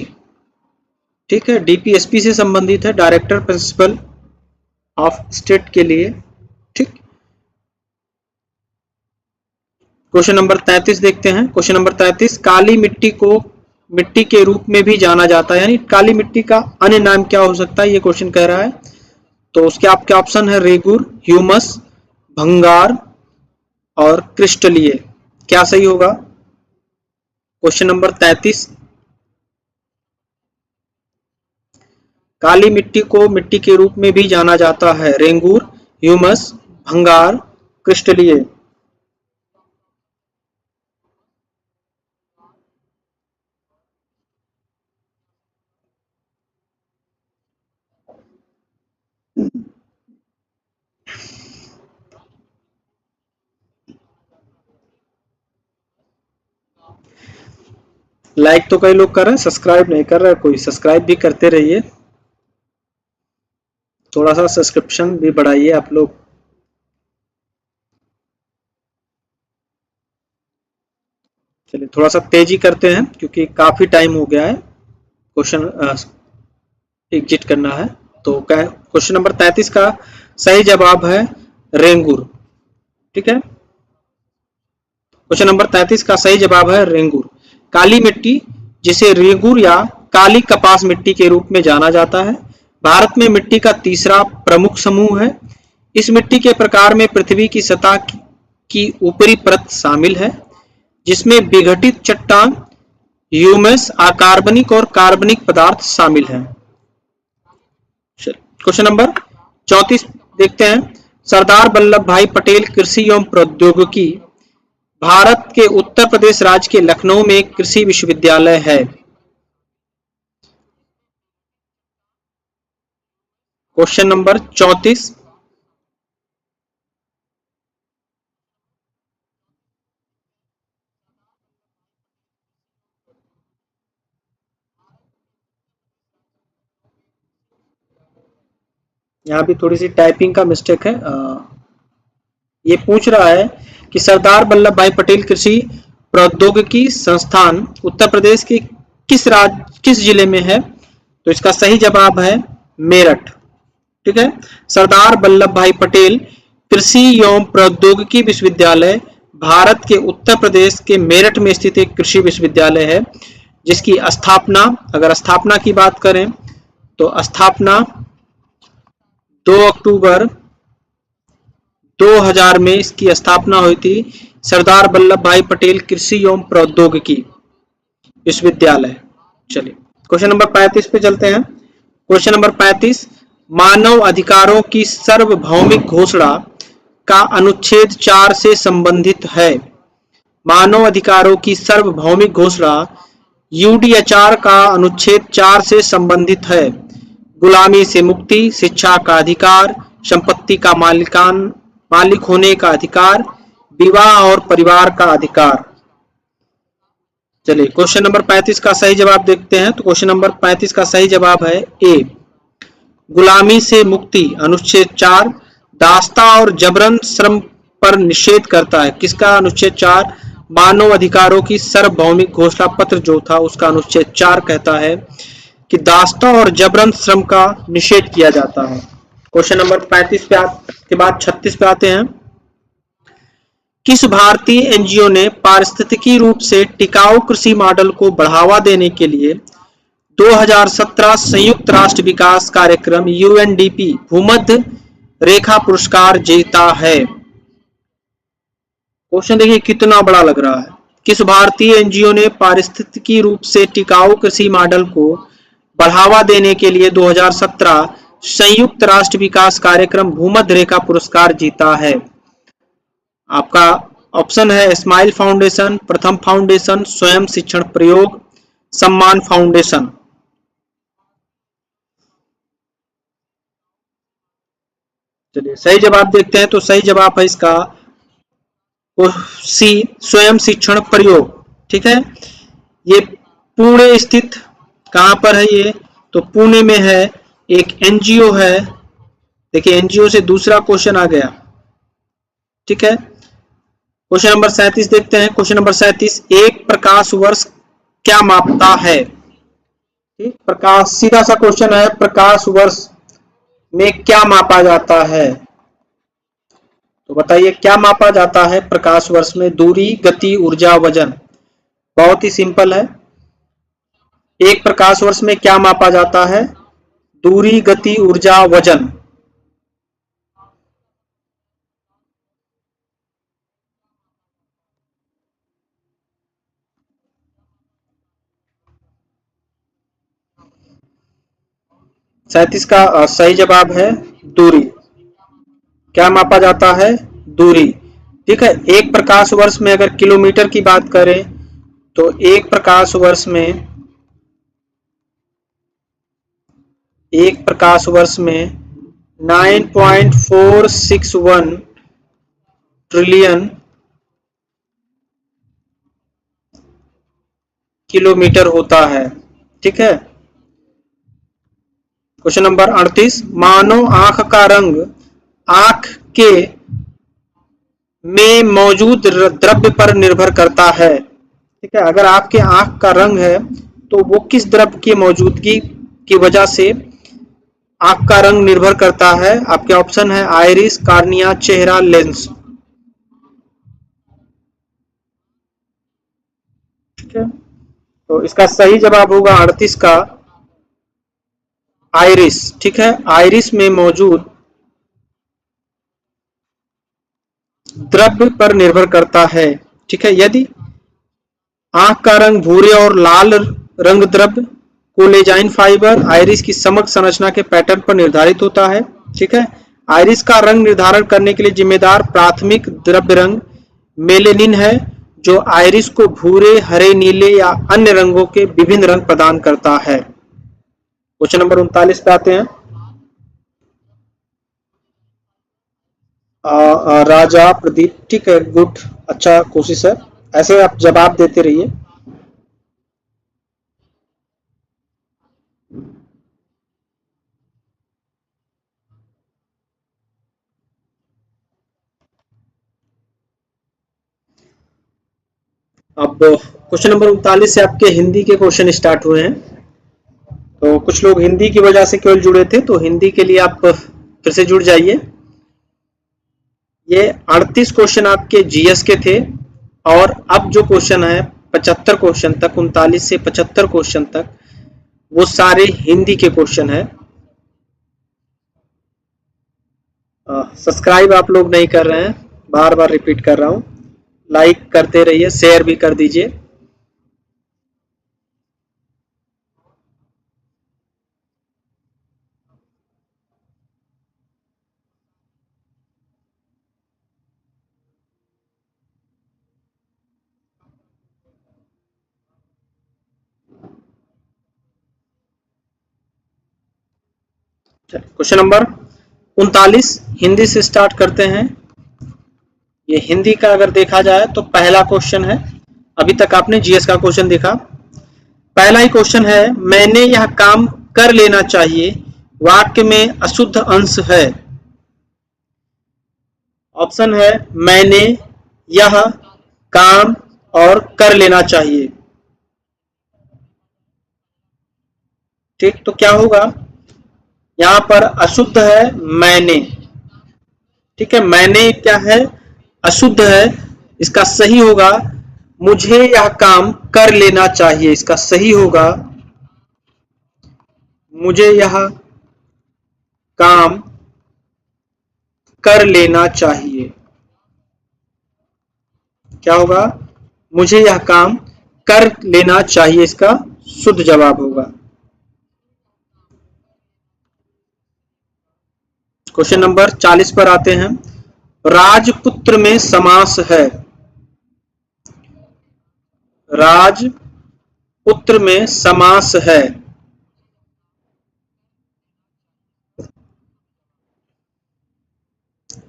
ठीक है, डीपीएसपी से संबंधित है, डायरेक्टर प्रिंसिपल ऑफ स्टेट के लिए। ठीक, क्वेश्चन नंबर 33 देखते हैं। क्वेश्चन नंबर 33, काली मिट्टी को मिट्टी के रूप में भी जाना जाता है, यानी काली मिट्टी का अन्य नाम क्या हो सकता है, ये क्वेश्चन कह रहा है। तो उसके आपके ऑप्शन है रेगुर, ह्यूमस, भंगार और क्रिस्टलीय। क्या सही होगा? क्वेश्चन नंबर 33, काली मिट्टी को मिट्टी के रूप में भी जाना जाता है, रेंगूर, ह्यूमस, भंगार, क्रिस्टलीय। लाइक तो कई लोग कर रहे हैं, सब्सक्राइब नहीं कर रहे, कोई सब्सक्राइब भी करते रहिए, थोड़ा सा सब्सक्रिप्शन भी बढ़ाइए आप लोग। चलिए थोड़ा सा तेजी करते हैं क्योंकि काफी टाइम हो गया है क्वेश्चन एग्जिट करना है। तो क्वेश्चन नंबर 33 का सही जवाब है रेंगूर। ठीक है, क्वेश्चन नंबर 33 का सही जवाब है रेंगूर। काली मिट्टी, जिसे रेंगूर या काली कपास मिट्टी के रूप में जाना जाता है, भारत में मिट्टी का तीसरा प्रमुख समूह है। इस मिट्टी के प्रकार में पृथ्वी की सतह की ऊपरी परत शामिल है, जिसमें विघटित चट्टान, ह्यूमस, अकार्बनिक और कार्बनिक पदार्थ शामिल हैं। क्वेश्चन नंबर 34 देखते हैं। सरदार वल्लभ भाई पटेल कृषि एवं प्रौद्योगिकी भारत के उत्तर प्रदेश राज्य के लखनऊ में एक कृषि विश्वविद्यालय है। क्वेश्चन नंबर 34, यहाँ भी थोड़ी सी टाइपिंग का मिस्टेक है। ये पूछ रहा है कि सरदार वल्लभ भाई पटेल कृषि प्रौद्योगिकी संस्थान उत्तर प्रदेश के किस जिले में है? तो इसका सही जवाब है मेरठ। ठीक है, सरदार वल्लभ भाई पटेल कृषि एवं प्रौद्योगिकी विश्वविद्यालय भारत के उत्तर प्रदेश के मेरठ में स्थित एक कृषि विश्वविद्यालय है, जिसकी स्थापना, अगर स्थापना की बात करें तो स्थापना 2 अक्टूबर 2000 में इसकी स्थापना हुई थी। सरदार वल्लभ भाई पटेल कृषि एवं प्रौद्योगिकी विश्वविद्यालय। चलिए क्वेश्चन नंबर 35 पे चलते हैं। क्वेश्चन नंबर 35, मानव अधिकारों की सार्वभौमिक घोषणा का अनुच्छेद 4 से संबंधित है। मानव अधिकारों की सार्वभौमिक घोषणा यूडीएचआर का अनुच्छेद 4 से संबंधित है। गुलामी से मुक्ति, शिक्षा का अधिकार, संपत्ति का मालिक होने का अधिकार, विवाह और परिवार का अधिकार। चलिए क्वेश्चन नंबर 35 का सही जवाब देखते हैं। तो क्वेश्चन नंबर 35 का सही जवाब है ए, गुलामी से मुक्ति अनुच्छेद 4 दास्ता और जबरन श्रम पर निषेध करता है। किसका अनुच्छेद 4? मानव अधिकारों की सार्वभौमिक घोषणा पत्र जो था उसका अनुच्छेद 4 कहता है कि दास्ता और जबरन श्रम का निषेध किया जाता है। क्वेश्चन नंबर 35 के बाद 36 पे आते हैं। किस भारतीय एनजीओ ने पारिस्थितिकी रूप से टिकाऊ कृषि मॉडल को बढ़ावा देने के लिए 2017 संयुक्त राष्ट्र विकास कार्यक्रम यूएनडीपी भूमध्य रेखा पुरस्कार जीता है? क्वेश्चन देखिए कितना बड़ा लग रहा है। किस भारतीय एनजीओ ने पारिस्थितिकी रूप से टिकाऊ कृषि मॉडल को बढ़ावा देने के लिए 2017 संयुक्त राष्ट्र विकास कार्यक्रम भूमध्य रेखा पुरस्कार जीता है? आपका ऑप्शन है स्माइल फाउंडेशन, प्रथम फाउंडेशन, स्वयं शिक्षण प्रयोग, सम्मान फाउंडेशन। चलिए सही जवाब देखते हैं। तो सही जवाब है इसका सी, स्वयं शिक्षण प्रयोग। ठीक है, ये पुणे स्थित, कहां पर है ये? तो पुणे में है, एक एनजीओ है। देखिए एनजीओ से दूसरा क्वेश्चन आ गया। ठीक है, क्वेश्चन नंबर 37 देखते हैं। क्वेश्चन नंबर 37, एक प्रकाश वर्ष क्या मापता है? ठीक, प्रकाश, सीधा सा क्वेश्चन है, प्रकाश वर्ष में क्या मापा जाता है? तो बताइए क्या मापा जाता है प्रकाश वर्ष में? दूरी, गति, ऊर्जा, वजन। बहुत ही सिंपल है। एक प्रकाश वर्ष में क्या मापा जाता है? दूरी, गति, ऊर्जा, वजन। 37 का सही जवाब है दूरी। क्या मापा जाता है? दूरी। ठीक है, एक प्रकाश वर्ष में अगर किलोमीटर की बात करें तो एक प्रकाश वर्ष में 9.461 ट्रिलियन किलोमीटर होता है। ठीक है। क्वेश्चन नंबर 38, मानव आंख का रंग आंख के में मौजूद द्रव्य पर निर्भर करता है। ठीक है, अगर आपके आंख का रंग है तो वो किस द्रव्य की मौजूदगी की वजह से आंख का रंग निर्भर करता है? आपके ऑप्शन है आइरिस, कार्निया, चेहरा, लेंस। ठीक है, तो इसका सही जवाब होगा 38 का आइरिस। ठीक है, आइरिस में मौजूद द्रव्य पर निर्भर करता है। ठीक है, यदि आंख का रंग भूरे और लाल रंग द्रव्य कोलेजाइन फाइबर आइरिस की समग्र संरचना के पैटर्न पर निर्धारित होता है। ठीक है, आइरिस का रंग निर्धारण करने के लिए जिम्मेदार प्राथमिक द्रव्य रंग मेलेनिन है, जो आइरिस को भूरे, हरे, नीले या अन्य रंगों के विभिन्न रंग प्रदान करता है। क्वेश्चन नंबर 39 पे आते हैं। राजा प्रदीप, ठीक है, गुड, अच्छा कोशिश है, ऐसे आप जवाब देते रहिए। अब क्वेश्चन नंबर 39 से आपके हिंदी के क्वेश्चन स्टार्ट हुए हैं। तो कुछ लोग हिंदी की वजह से केवल जुड़े थे, तो हिंदी के लिए आप फिर से जुड़ जाइए। ये 38 क्वेश्चन आपके जीएस के थे, और अब जो क्वेश्चन है 75 क्वेश्चन तक, 39 से 75 क्वेश्चन तक, वो सारे हिंदी के क्वेश्चन है। सब्सक्राइब आप लोग नहीं कर रहे हैं, बार बार रिपीट कर रहा हूं, लाइक करते रहिए, शेयर भी कर दीजिए। क्वेश्चन नंबर 39 हिंदी से स्टार्ट करते हैं। ये हिंदी का अगर देखा जाए तो पहला क्वेश्चन है। अभी तक आपने जीएस का क्वेश्चन देखा। पहला ही क्वेश्चन है, मैंने यह काम कर लेना चाहिए वाक्य में अशुद्ध अंश है। ऑप्शन है मैंने, यह, काम और कर लेना चाहिए। ठीक, तो क्या होगा? यहां पर अशुद्ध है मैंने। ठीक है, मैंने क्या है? अशुद्ध है। इसका सही होगा मुझे यह काम कर लेना चाहिए। इसका सही होगा मुझे यह काम कर लेना चाहिए। क्या होगा? मुझे यह काम कर लेना चाहिए, इसका शुद्ध जवाब होगा। क्वेश्चन नंबर 40 पर आते हैं। राजपुत्र में समास है। राजपुत्र में समास है।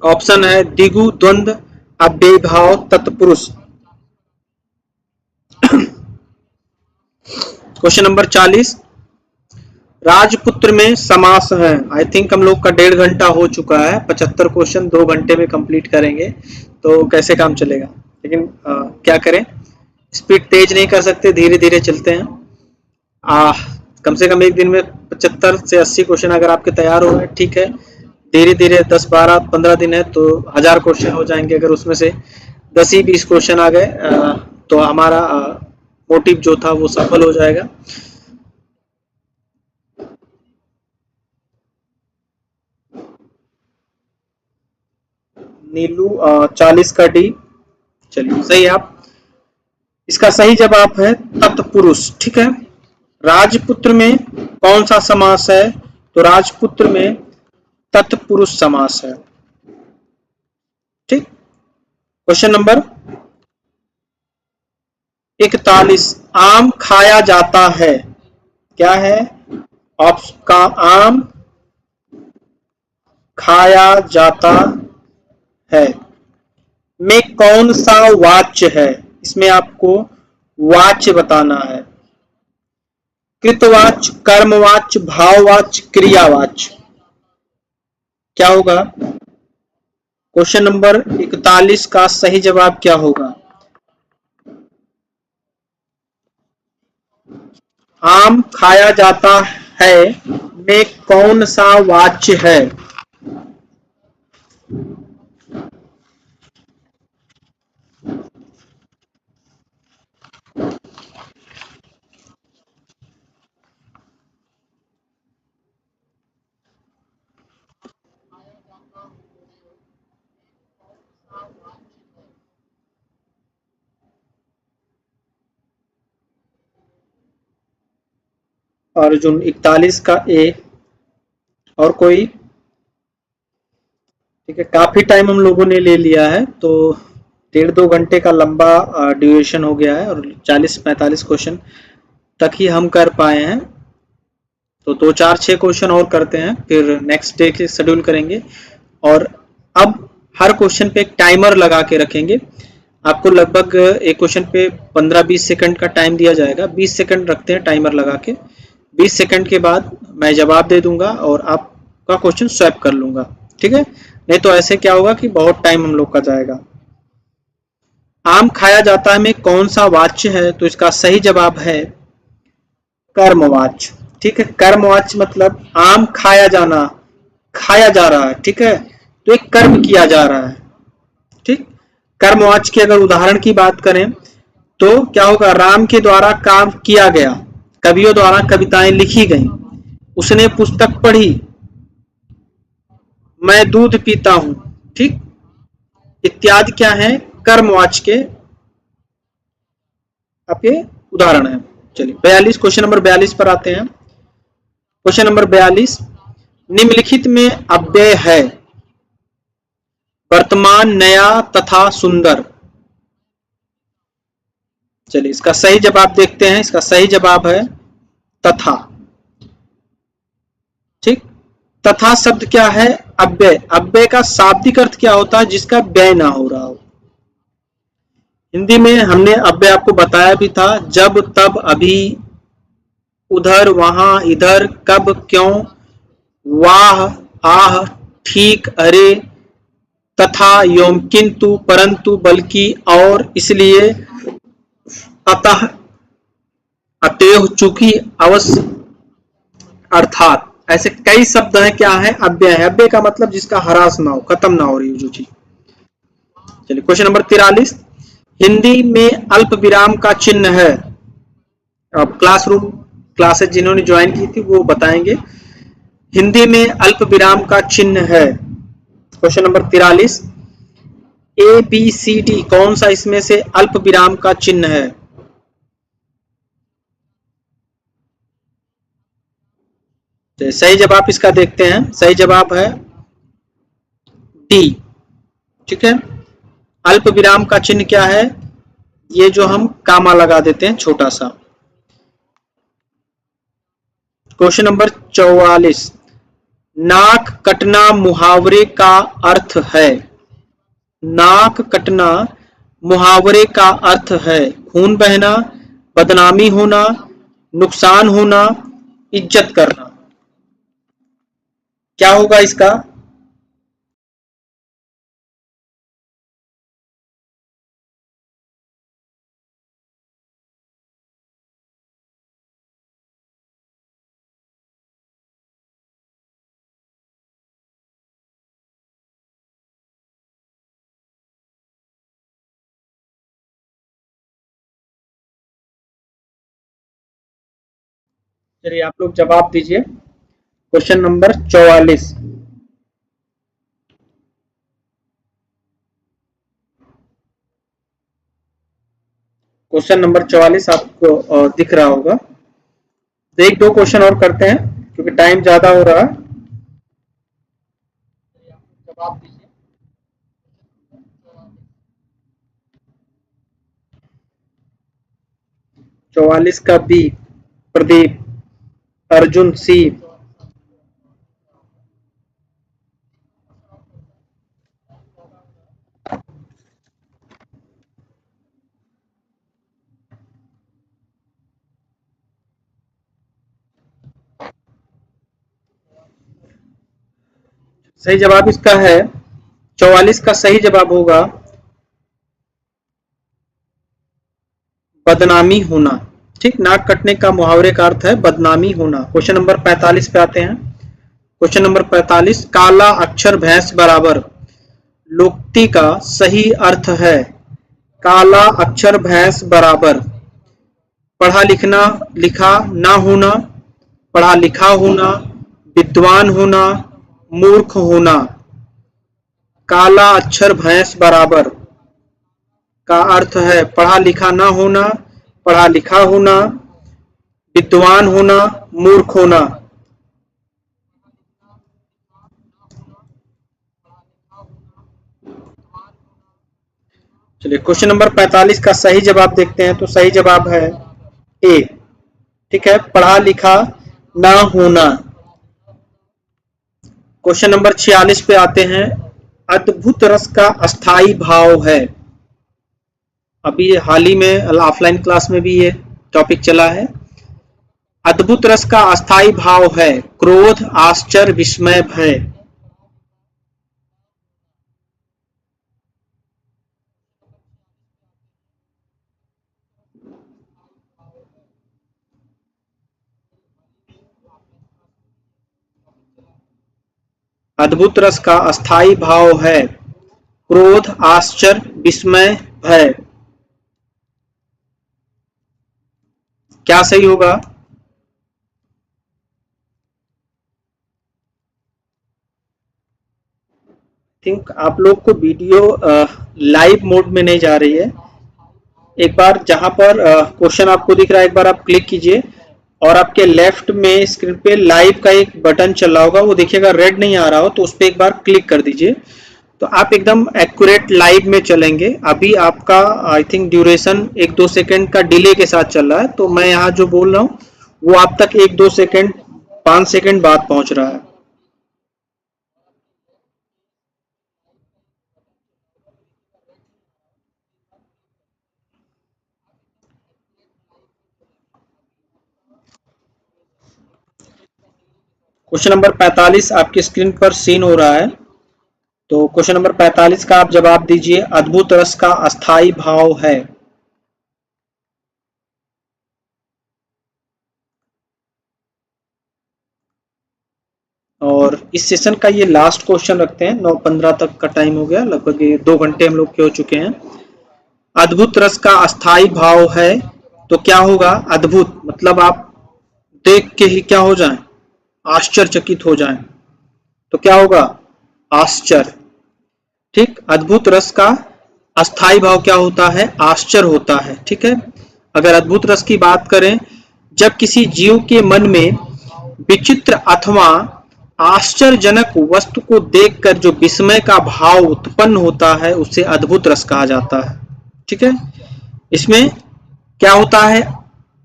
ऑप्शन है द्विगु, द्वंद्व, अव्ययीभाव, तत्पुरुष। क्वेश्चन नंबर 40, राजपुत्र में समास है। आई थिंक हम लोग का 1.5 घंटा हो चुका है। 75 क्वेश्चन 2 घंटे में कंप्लीट करेंगे तो कैसे काम चलेगा। लेकिन क्या करें, स्पीड तेज नहीं कर सकते, धीरे धीरे चलते हैं। कम से कम एक दिन में 75 से 80 क्वेश्चन अगर आपके तैयार हो गए, ठीक है, धीरे धीरे 10, 12, 15 दिन है तो 1000 क्वेश्चन हो जाएंगे। अगर उसमें से 10 ही 20 क्वेश्चन आ गए तो हमारा मोटिव जो था वो सफल हो जाएगा। नीलू 40 का डी, चलिए सही। आप इसका सही जवाब है तत्पुरुष। ठीक है, राजपुत्र में कौन सा समास है? तो राजपुत्र में तत्पुरुष समास है। ठीक। क्वेश्चन नंबर 41, आम खाया जाता है, क्या है? ऑप्शन का आम खाया जाता है में कौन सा वाच्य है? इसमें आपको वाच्य बताना है। कृतवाच्य, कर्मवाच्य, भाववाच्य, क्रियावाच्य, क्या होगा? क्वेश्चन नंबर 41 का सही जवाब क्या होगा? आम खाया जाता है में कौन सा वाच्य है? अर्जुन 41 का ए। और कोई? ठीक है, काफी टाइम हम लोगों ने ले लिया है, तो 1.5-2 घंटे का लंबा ड्यूरेशन हो गया है और 40-45 क्वेश्चन तक ही हम कर पाए हैं। तो 2-4-6 क्वेश्चन और करते हैं, फिर नेक्स्ट डे के शेड्यूल करेंगे। और अब हर क्वेश्चन पे एक टाइमर लगा के रखेंगे। आपको लगभग एक क्वेश्चन पे 15-20 सेकंड का टाइम दिया जाएगा। 20 सेकंड रखते हैं टाइमर लगा के। 20 सेकंड के बाद मैं जवाब दे दूंगा और आपका क्वेश्चन स्वैप कर लूंगा। ठीक है, नहीं तो ऐसे क्या होगा कि बहुत टाइम हम लोग का जाएगा। आम खाया जाता है में कौन सा वाच्य है? तो इसका सही जवाब है कर्मवाच्य। ठीक है, कर्मवाच्य मतलब आम खाया जाना, खाया जा रहा है। ठीक है, तो एक कर्म किया जा रहा है। ठीक, कर्मवाच्य की अगर उदाहरण की बात करें तो क्या होगा? राम के द्वारा काम किया गया, कवियों द्वारा कविताएं लिखी गई, उसने पुस्तक पढ़ी, मैं दूध पीता हूं। ठीक, इत्यादि क्या है? कर्मवाच्य के आपके उदाहरण है। चलिए 42, क्वेश्चन नंबर 42 पर आते हैं। क्वेश्चन नंबर 42, निम्नलिखित में अव्यय है वर्तमान, नया तथा सुंदर। चलिए इसका सही जवाब देखते हैं। इसका सही जवाब है तथा। ठीक, तथा शब्द क्या है? अव्यय। अव्यय का शाब्दिक अर्थ क्या होता है? जिसका व्यय ना हो रहा हो। हिंदी में हमने अव्यय आपको बताया भी था, जब, तब, अभी, उधर, वहां, इधर, कब, क्यों, वाह, आह, ठीक, अरे, तथा, योम, किंतु, परंतु, बल्कि, और, इसलिए, अतः, अतएव, चूंकि, अवश्य, अर्थात, ऐसे कई शब्द हैं। क्या है? अव्यय है। अव्यय का मतलब जिसका ह्रास ना हो, खत्म ना हो रही हो जो चीज। चलिए क्वेश्चन नंबर 43, हिंदी में अल्प विराम का चिन्ह है। अब क्लासरूम क्लासेस जिन्होंने ज्वाइन की थी वो बताएंगे। हिंदी में अल्प विराम का चिन्ह है। Question number 43, A B C D कौन सा इसमें से अल्प विराम का चिन्ह है? तो सही जवाब इसका देखते हैं। सही जवाब है डी। ठीक है, अल्प विराम का चिन्ह क्या है? ये जो हम कामा लगा देते हैं छोटा सा। क्वेश्चन नंबर 44, नाक कटना मुहावरे का अर्थ है। नाक कटना मुहावरे का अर्थ है खून बहना, बदनामी होना, नुकसान होना, इज्जत करना। क्या होगा इसका? चलिए आप लोग जवाब दीजिए। Question number 44। क्वेश्चन नंबर 44 आपको दिख रहा होगा। तो एक दो क्वेश्चन और करते हैं। क्योंकि टाइम ज्यादा हो रहा है। जवाब दीजिए। 44 का बी, प्रदीप। अर्जुन सी। सही जवाब इसका है 44 का सही जवाब होगा बदनामी होना। ठीक, नाक कटने का मुहावरे का अर्थ है बदनामी होना। क्वेश्चन नंबर 45 पे आते हैं। क्वेश्चन नंबर 45, काला अक्षर भैंस बराबर लोकोक्ति का सही अर्थ है। काला अक्षर भैंस बराबर पढ़ा लिखना लिखा ना होना, पढ़ा लिखा होना, विद्वान होना, मूर्ख होना। काला अक्षर भैंस बराबर का अर्थ है पढ़ा लिखा ना होना, पढ़ा लिखा होना, विद्वान होना, मूर्ख होना। चलिए क्वेश्चन नंबर 45 का सही जवाब देखते हैं। तो सही जवाब है ए। ठीक है, पढ़ा लिखा ना होना। क्वेश्चन नंबर 46 पे आते हैं। अद्भुत रस का अस्थाई भाव है। अभी हाल ही में ऑफलाइन क्लास में भी ये टॉपिक चला है। अद्भुत रस का अस्थाई भाव है क्रोध, आश्चर्य, विस्मय, भय। अद्भुत रस का अस्थाई भाव है क्रोध, आश्चर्य, विस्मय, भय। क्या सही होगा? थिंक आप लोग को वीडियो लाइव मोड में नहीं जा रही है। एक बार जहां पर क्वेश्चन आपको दिख रहा है एक बार आप क्लिक कीजिए और आपके लेफ्ट में स्क्रीन पे लाइव का एक बटन चल रहा होगा, वो देखिएगा रेड नहीं आ रहा हो तो उस पर एक बार क्लिक कर दीजिए, तो आप एकदम एक्यूरेट लाइव में चलेंगे। अभी आपका आई थिंक ड्यूरेशन 1-2 सेकंड का डिले के साथ चल रहा है, तो मैं यहाँ जो बोल रहा हूँ वो आप तक 1-2 सेकंड 5 सेकंड बाद पहुंच रहा है। क्वेश्चन नंबर 45 आपकी स्क्रीन पर सीन हो रहा है। तो क्वेश्चन नंबर 45 का आप जवाब दीजिए। अद्भुत रस का अस्थाई भाव है। और इस सेशन का ये लास्ट क्वेश्चन रखते हैं। 9:15 तक का टाइम हो गया, लगभग 2 घंटे हम लोग के हो चुके हैं। अद्भुत रस का अस्थाई भाव है तो क्या होगा? अद्भुत मतलब आप देख के ही क्या हो जाएं, आश्चर्यचकित हो जाएं, तो क्या होगा? आश्चर्य। ठीक, अद्भुत रस का अस्थाई भाव क्या होता है? आश्चर्य होता है। ठीक है, अगर अद्भुत रस की बात करें, जब किसी जीव के मन में विचित्र अथवा आश्चर्यजनक वस्तु को देखकर जो विस्मय का भाव उत्पन्न होता है उसे अद्भुत रस कहा जाता है। ठीक है, इसमें क्या होता है?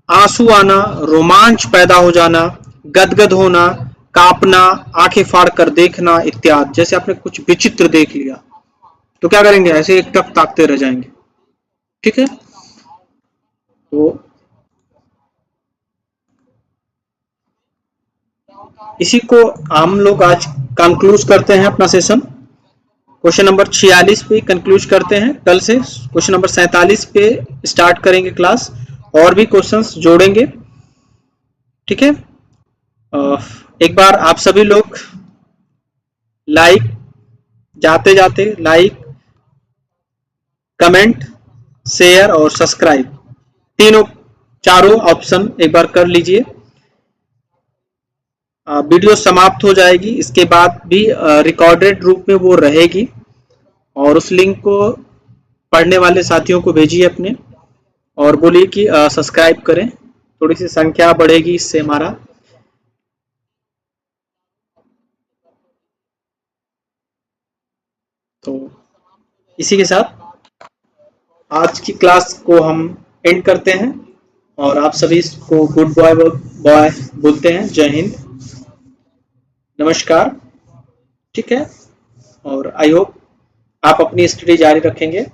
आंसू आना, रोमांच पैदा हो जाना, गदगद होना, कांपना, आंखें फाड़ कर देखना इत्यादि। जैसे आपने कुछ विचित्र देख लिया तो क्या करेंगे? ऐसे एकटक ताकते रह जाएंगे। ठीक है, तो इसी को हम लोग आज कंक्लूड करते हैं अपना सेशन। क्वेश्चन नंबर 46 पे कंक्लूड करते हैं। कल से क्वेश्चन नंबर 47 पे स्टार्ट करेंगे क्लास, और भी क्वेश्चंस जोड़ेंगे। ठीक है, एक बार आप सभी लोग लाइक, जाते जाते लाइक, कमेंट, शेयर और सब्सक्राइब, तीनों चारों ऑप्शन एक बार कर लीजिए। वीडियो समाप्त हो जाएगी, इसके बाद भी रिकॉर्डेड रूप में वो रहेगी, और उस लिंक को पढ़ने वाले साथियों को भेजिए अपने, और बोलिए कि सब्सक्राइब करें। थोड़ी सी संख्या बढ़ेगी इससे हमारा। इसी के साथ आज की क्लास को हम एंड करते हैं और आप सभी को गुड बॉय बॉय बोलते हैं। जय हिंद, नमस्कार। ठीक है, और आई होप आप अपनी स्टडी जारी रखेंगे।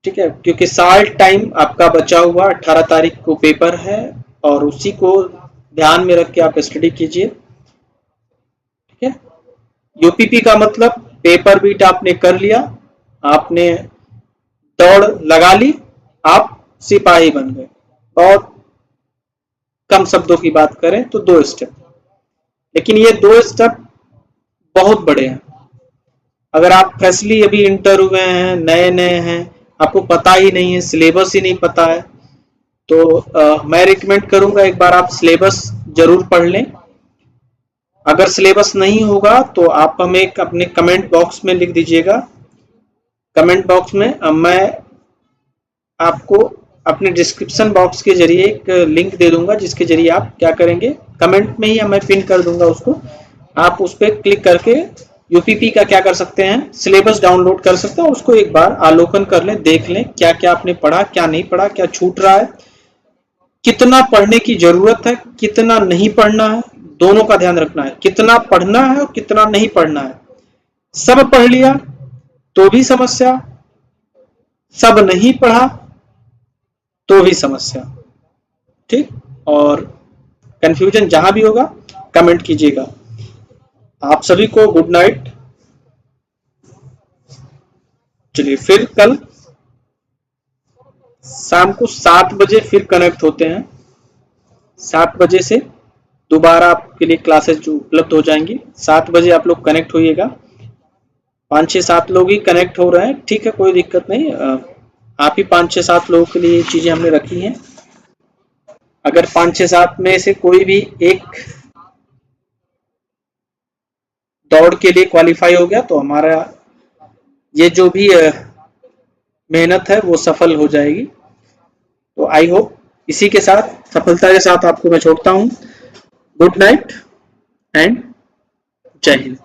ठीक है, क्योंकि साल टाइम आपका बचा हुआ 18 तारीख को पेपर है और उसी को ध्यान में रख के आप स्टडी कीजिए। ठीक है, यूपीपी का मतलब पेपर बीट आपने कर लिया, आपने दौड़ लगा ली, आप सिपाही बन गए। बहुत कम शब्दों की बात करें तो 2 स्टेप, लेकिन ये 2 स्टेप बहुत बड़े हैं। अगर आप फ्रेशली अभी इंटर हुए हैं, नए नए हैं, आपको पता ही नहीं है, सिलेबस ही नहीं पता है, तो मैं रिकमेंड करूंगा एक बार आप सिलेबस जरूर पढ़ लें। अगर सिलेबस नहीं होगा तो आप हमें अपने कमेंट बॉक्स में लिख दीजिएगा। कमेंट बॉक्स में मैं आपको अपने डिस्क्रिप्शन बॉक्स के जरिए एक लिंक दे दूंगा, जिसके जरिए आप क्या करेंगे, कमेंट में ही मैं पिन कर दूंगा उसको, आप उस पर क्लिक करके यूपीपी का क्या कर सकते हैं, सिलेबस डाउनलोड कर सकते हैं। उसको एक बार अवलोकन कर लें, देख लें क्या क्या आपने पढ़ा, क्या नहीं पढ़ा, क्या छूट रहा है, कितना पढ़ने की जरूरत है, कितना नहीं पढ़ना है, दोनों का ध्यान रखना है। कितना पढ़ना है और कितना नहीं पढ़ना है। सब पढ़ लिया तो भी समस्या, सब नहीं पढ़ा तो भी समस्या। ठीक, और कंफ्यूजन जहां भी होगा कमेंट कीजिएगा। आप सभी को गुड नाइट। चलिए फिर कल शाम को 7 बजे फिर कनेक्ट होते हैं। 7 बजे से दोबारा आपके लिए क्लासेस जो उपलब्ध हो जाएंगी। 7 बजे आप लोग कनेक्ट होइएगा। 5-6-7 लोग ही कनेक्ट हो रहे हैं, ठीक है, कोई दिक्कत नहीं। आप ही 5-6-7 लोगों के लिए चीजें हमने रखी हैं। अगर 5-6-7 में से कोई भी एक दौड़ के लिए क्वालिफाई हो गया तो हमारा ये जो भी मेहनत है वो सफल हो जाएगी। तो आई होप इसी के साथ, सफलता के साथ आपको मैं छोड़ता हूं। गुड नाइट एंड जय हिंद।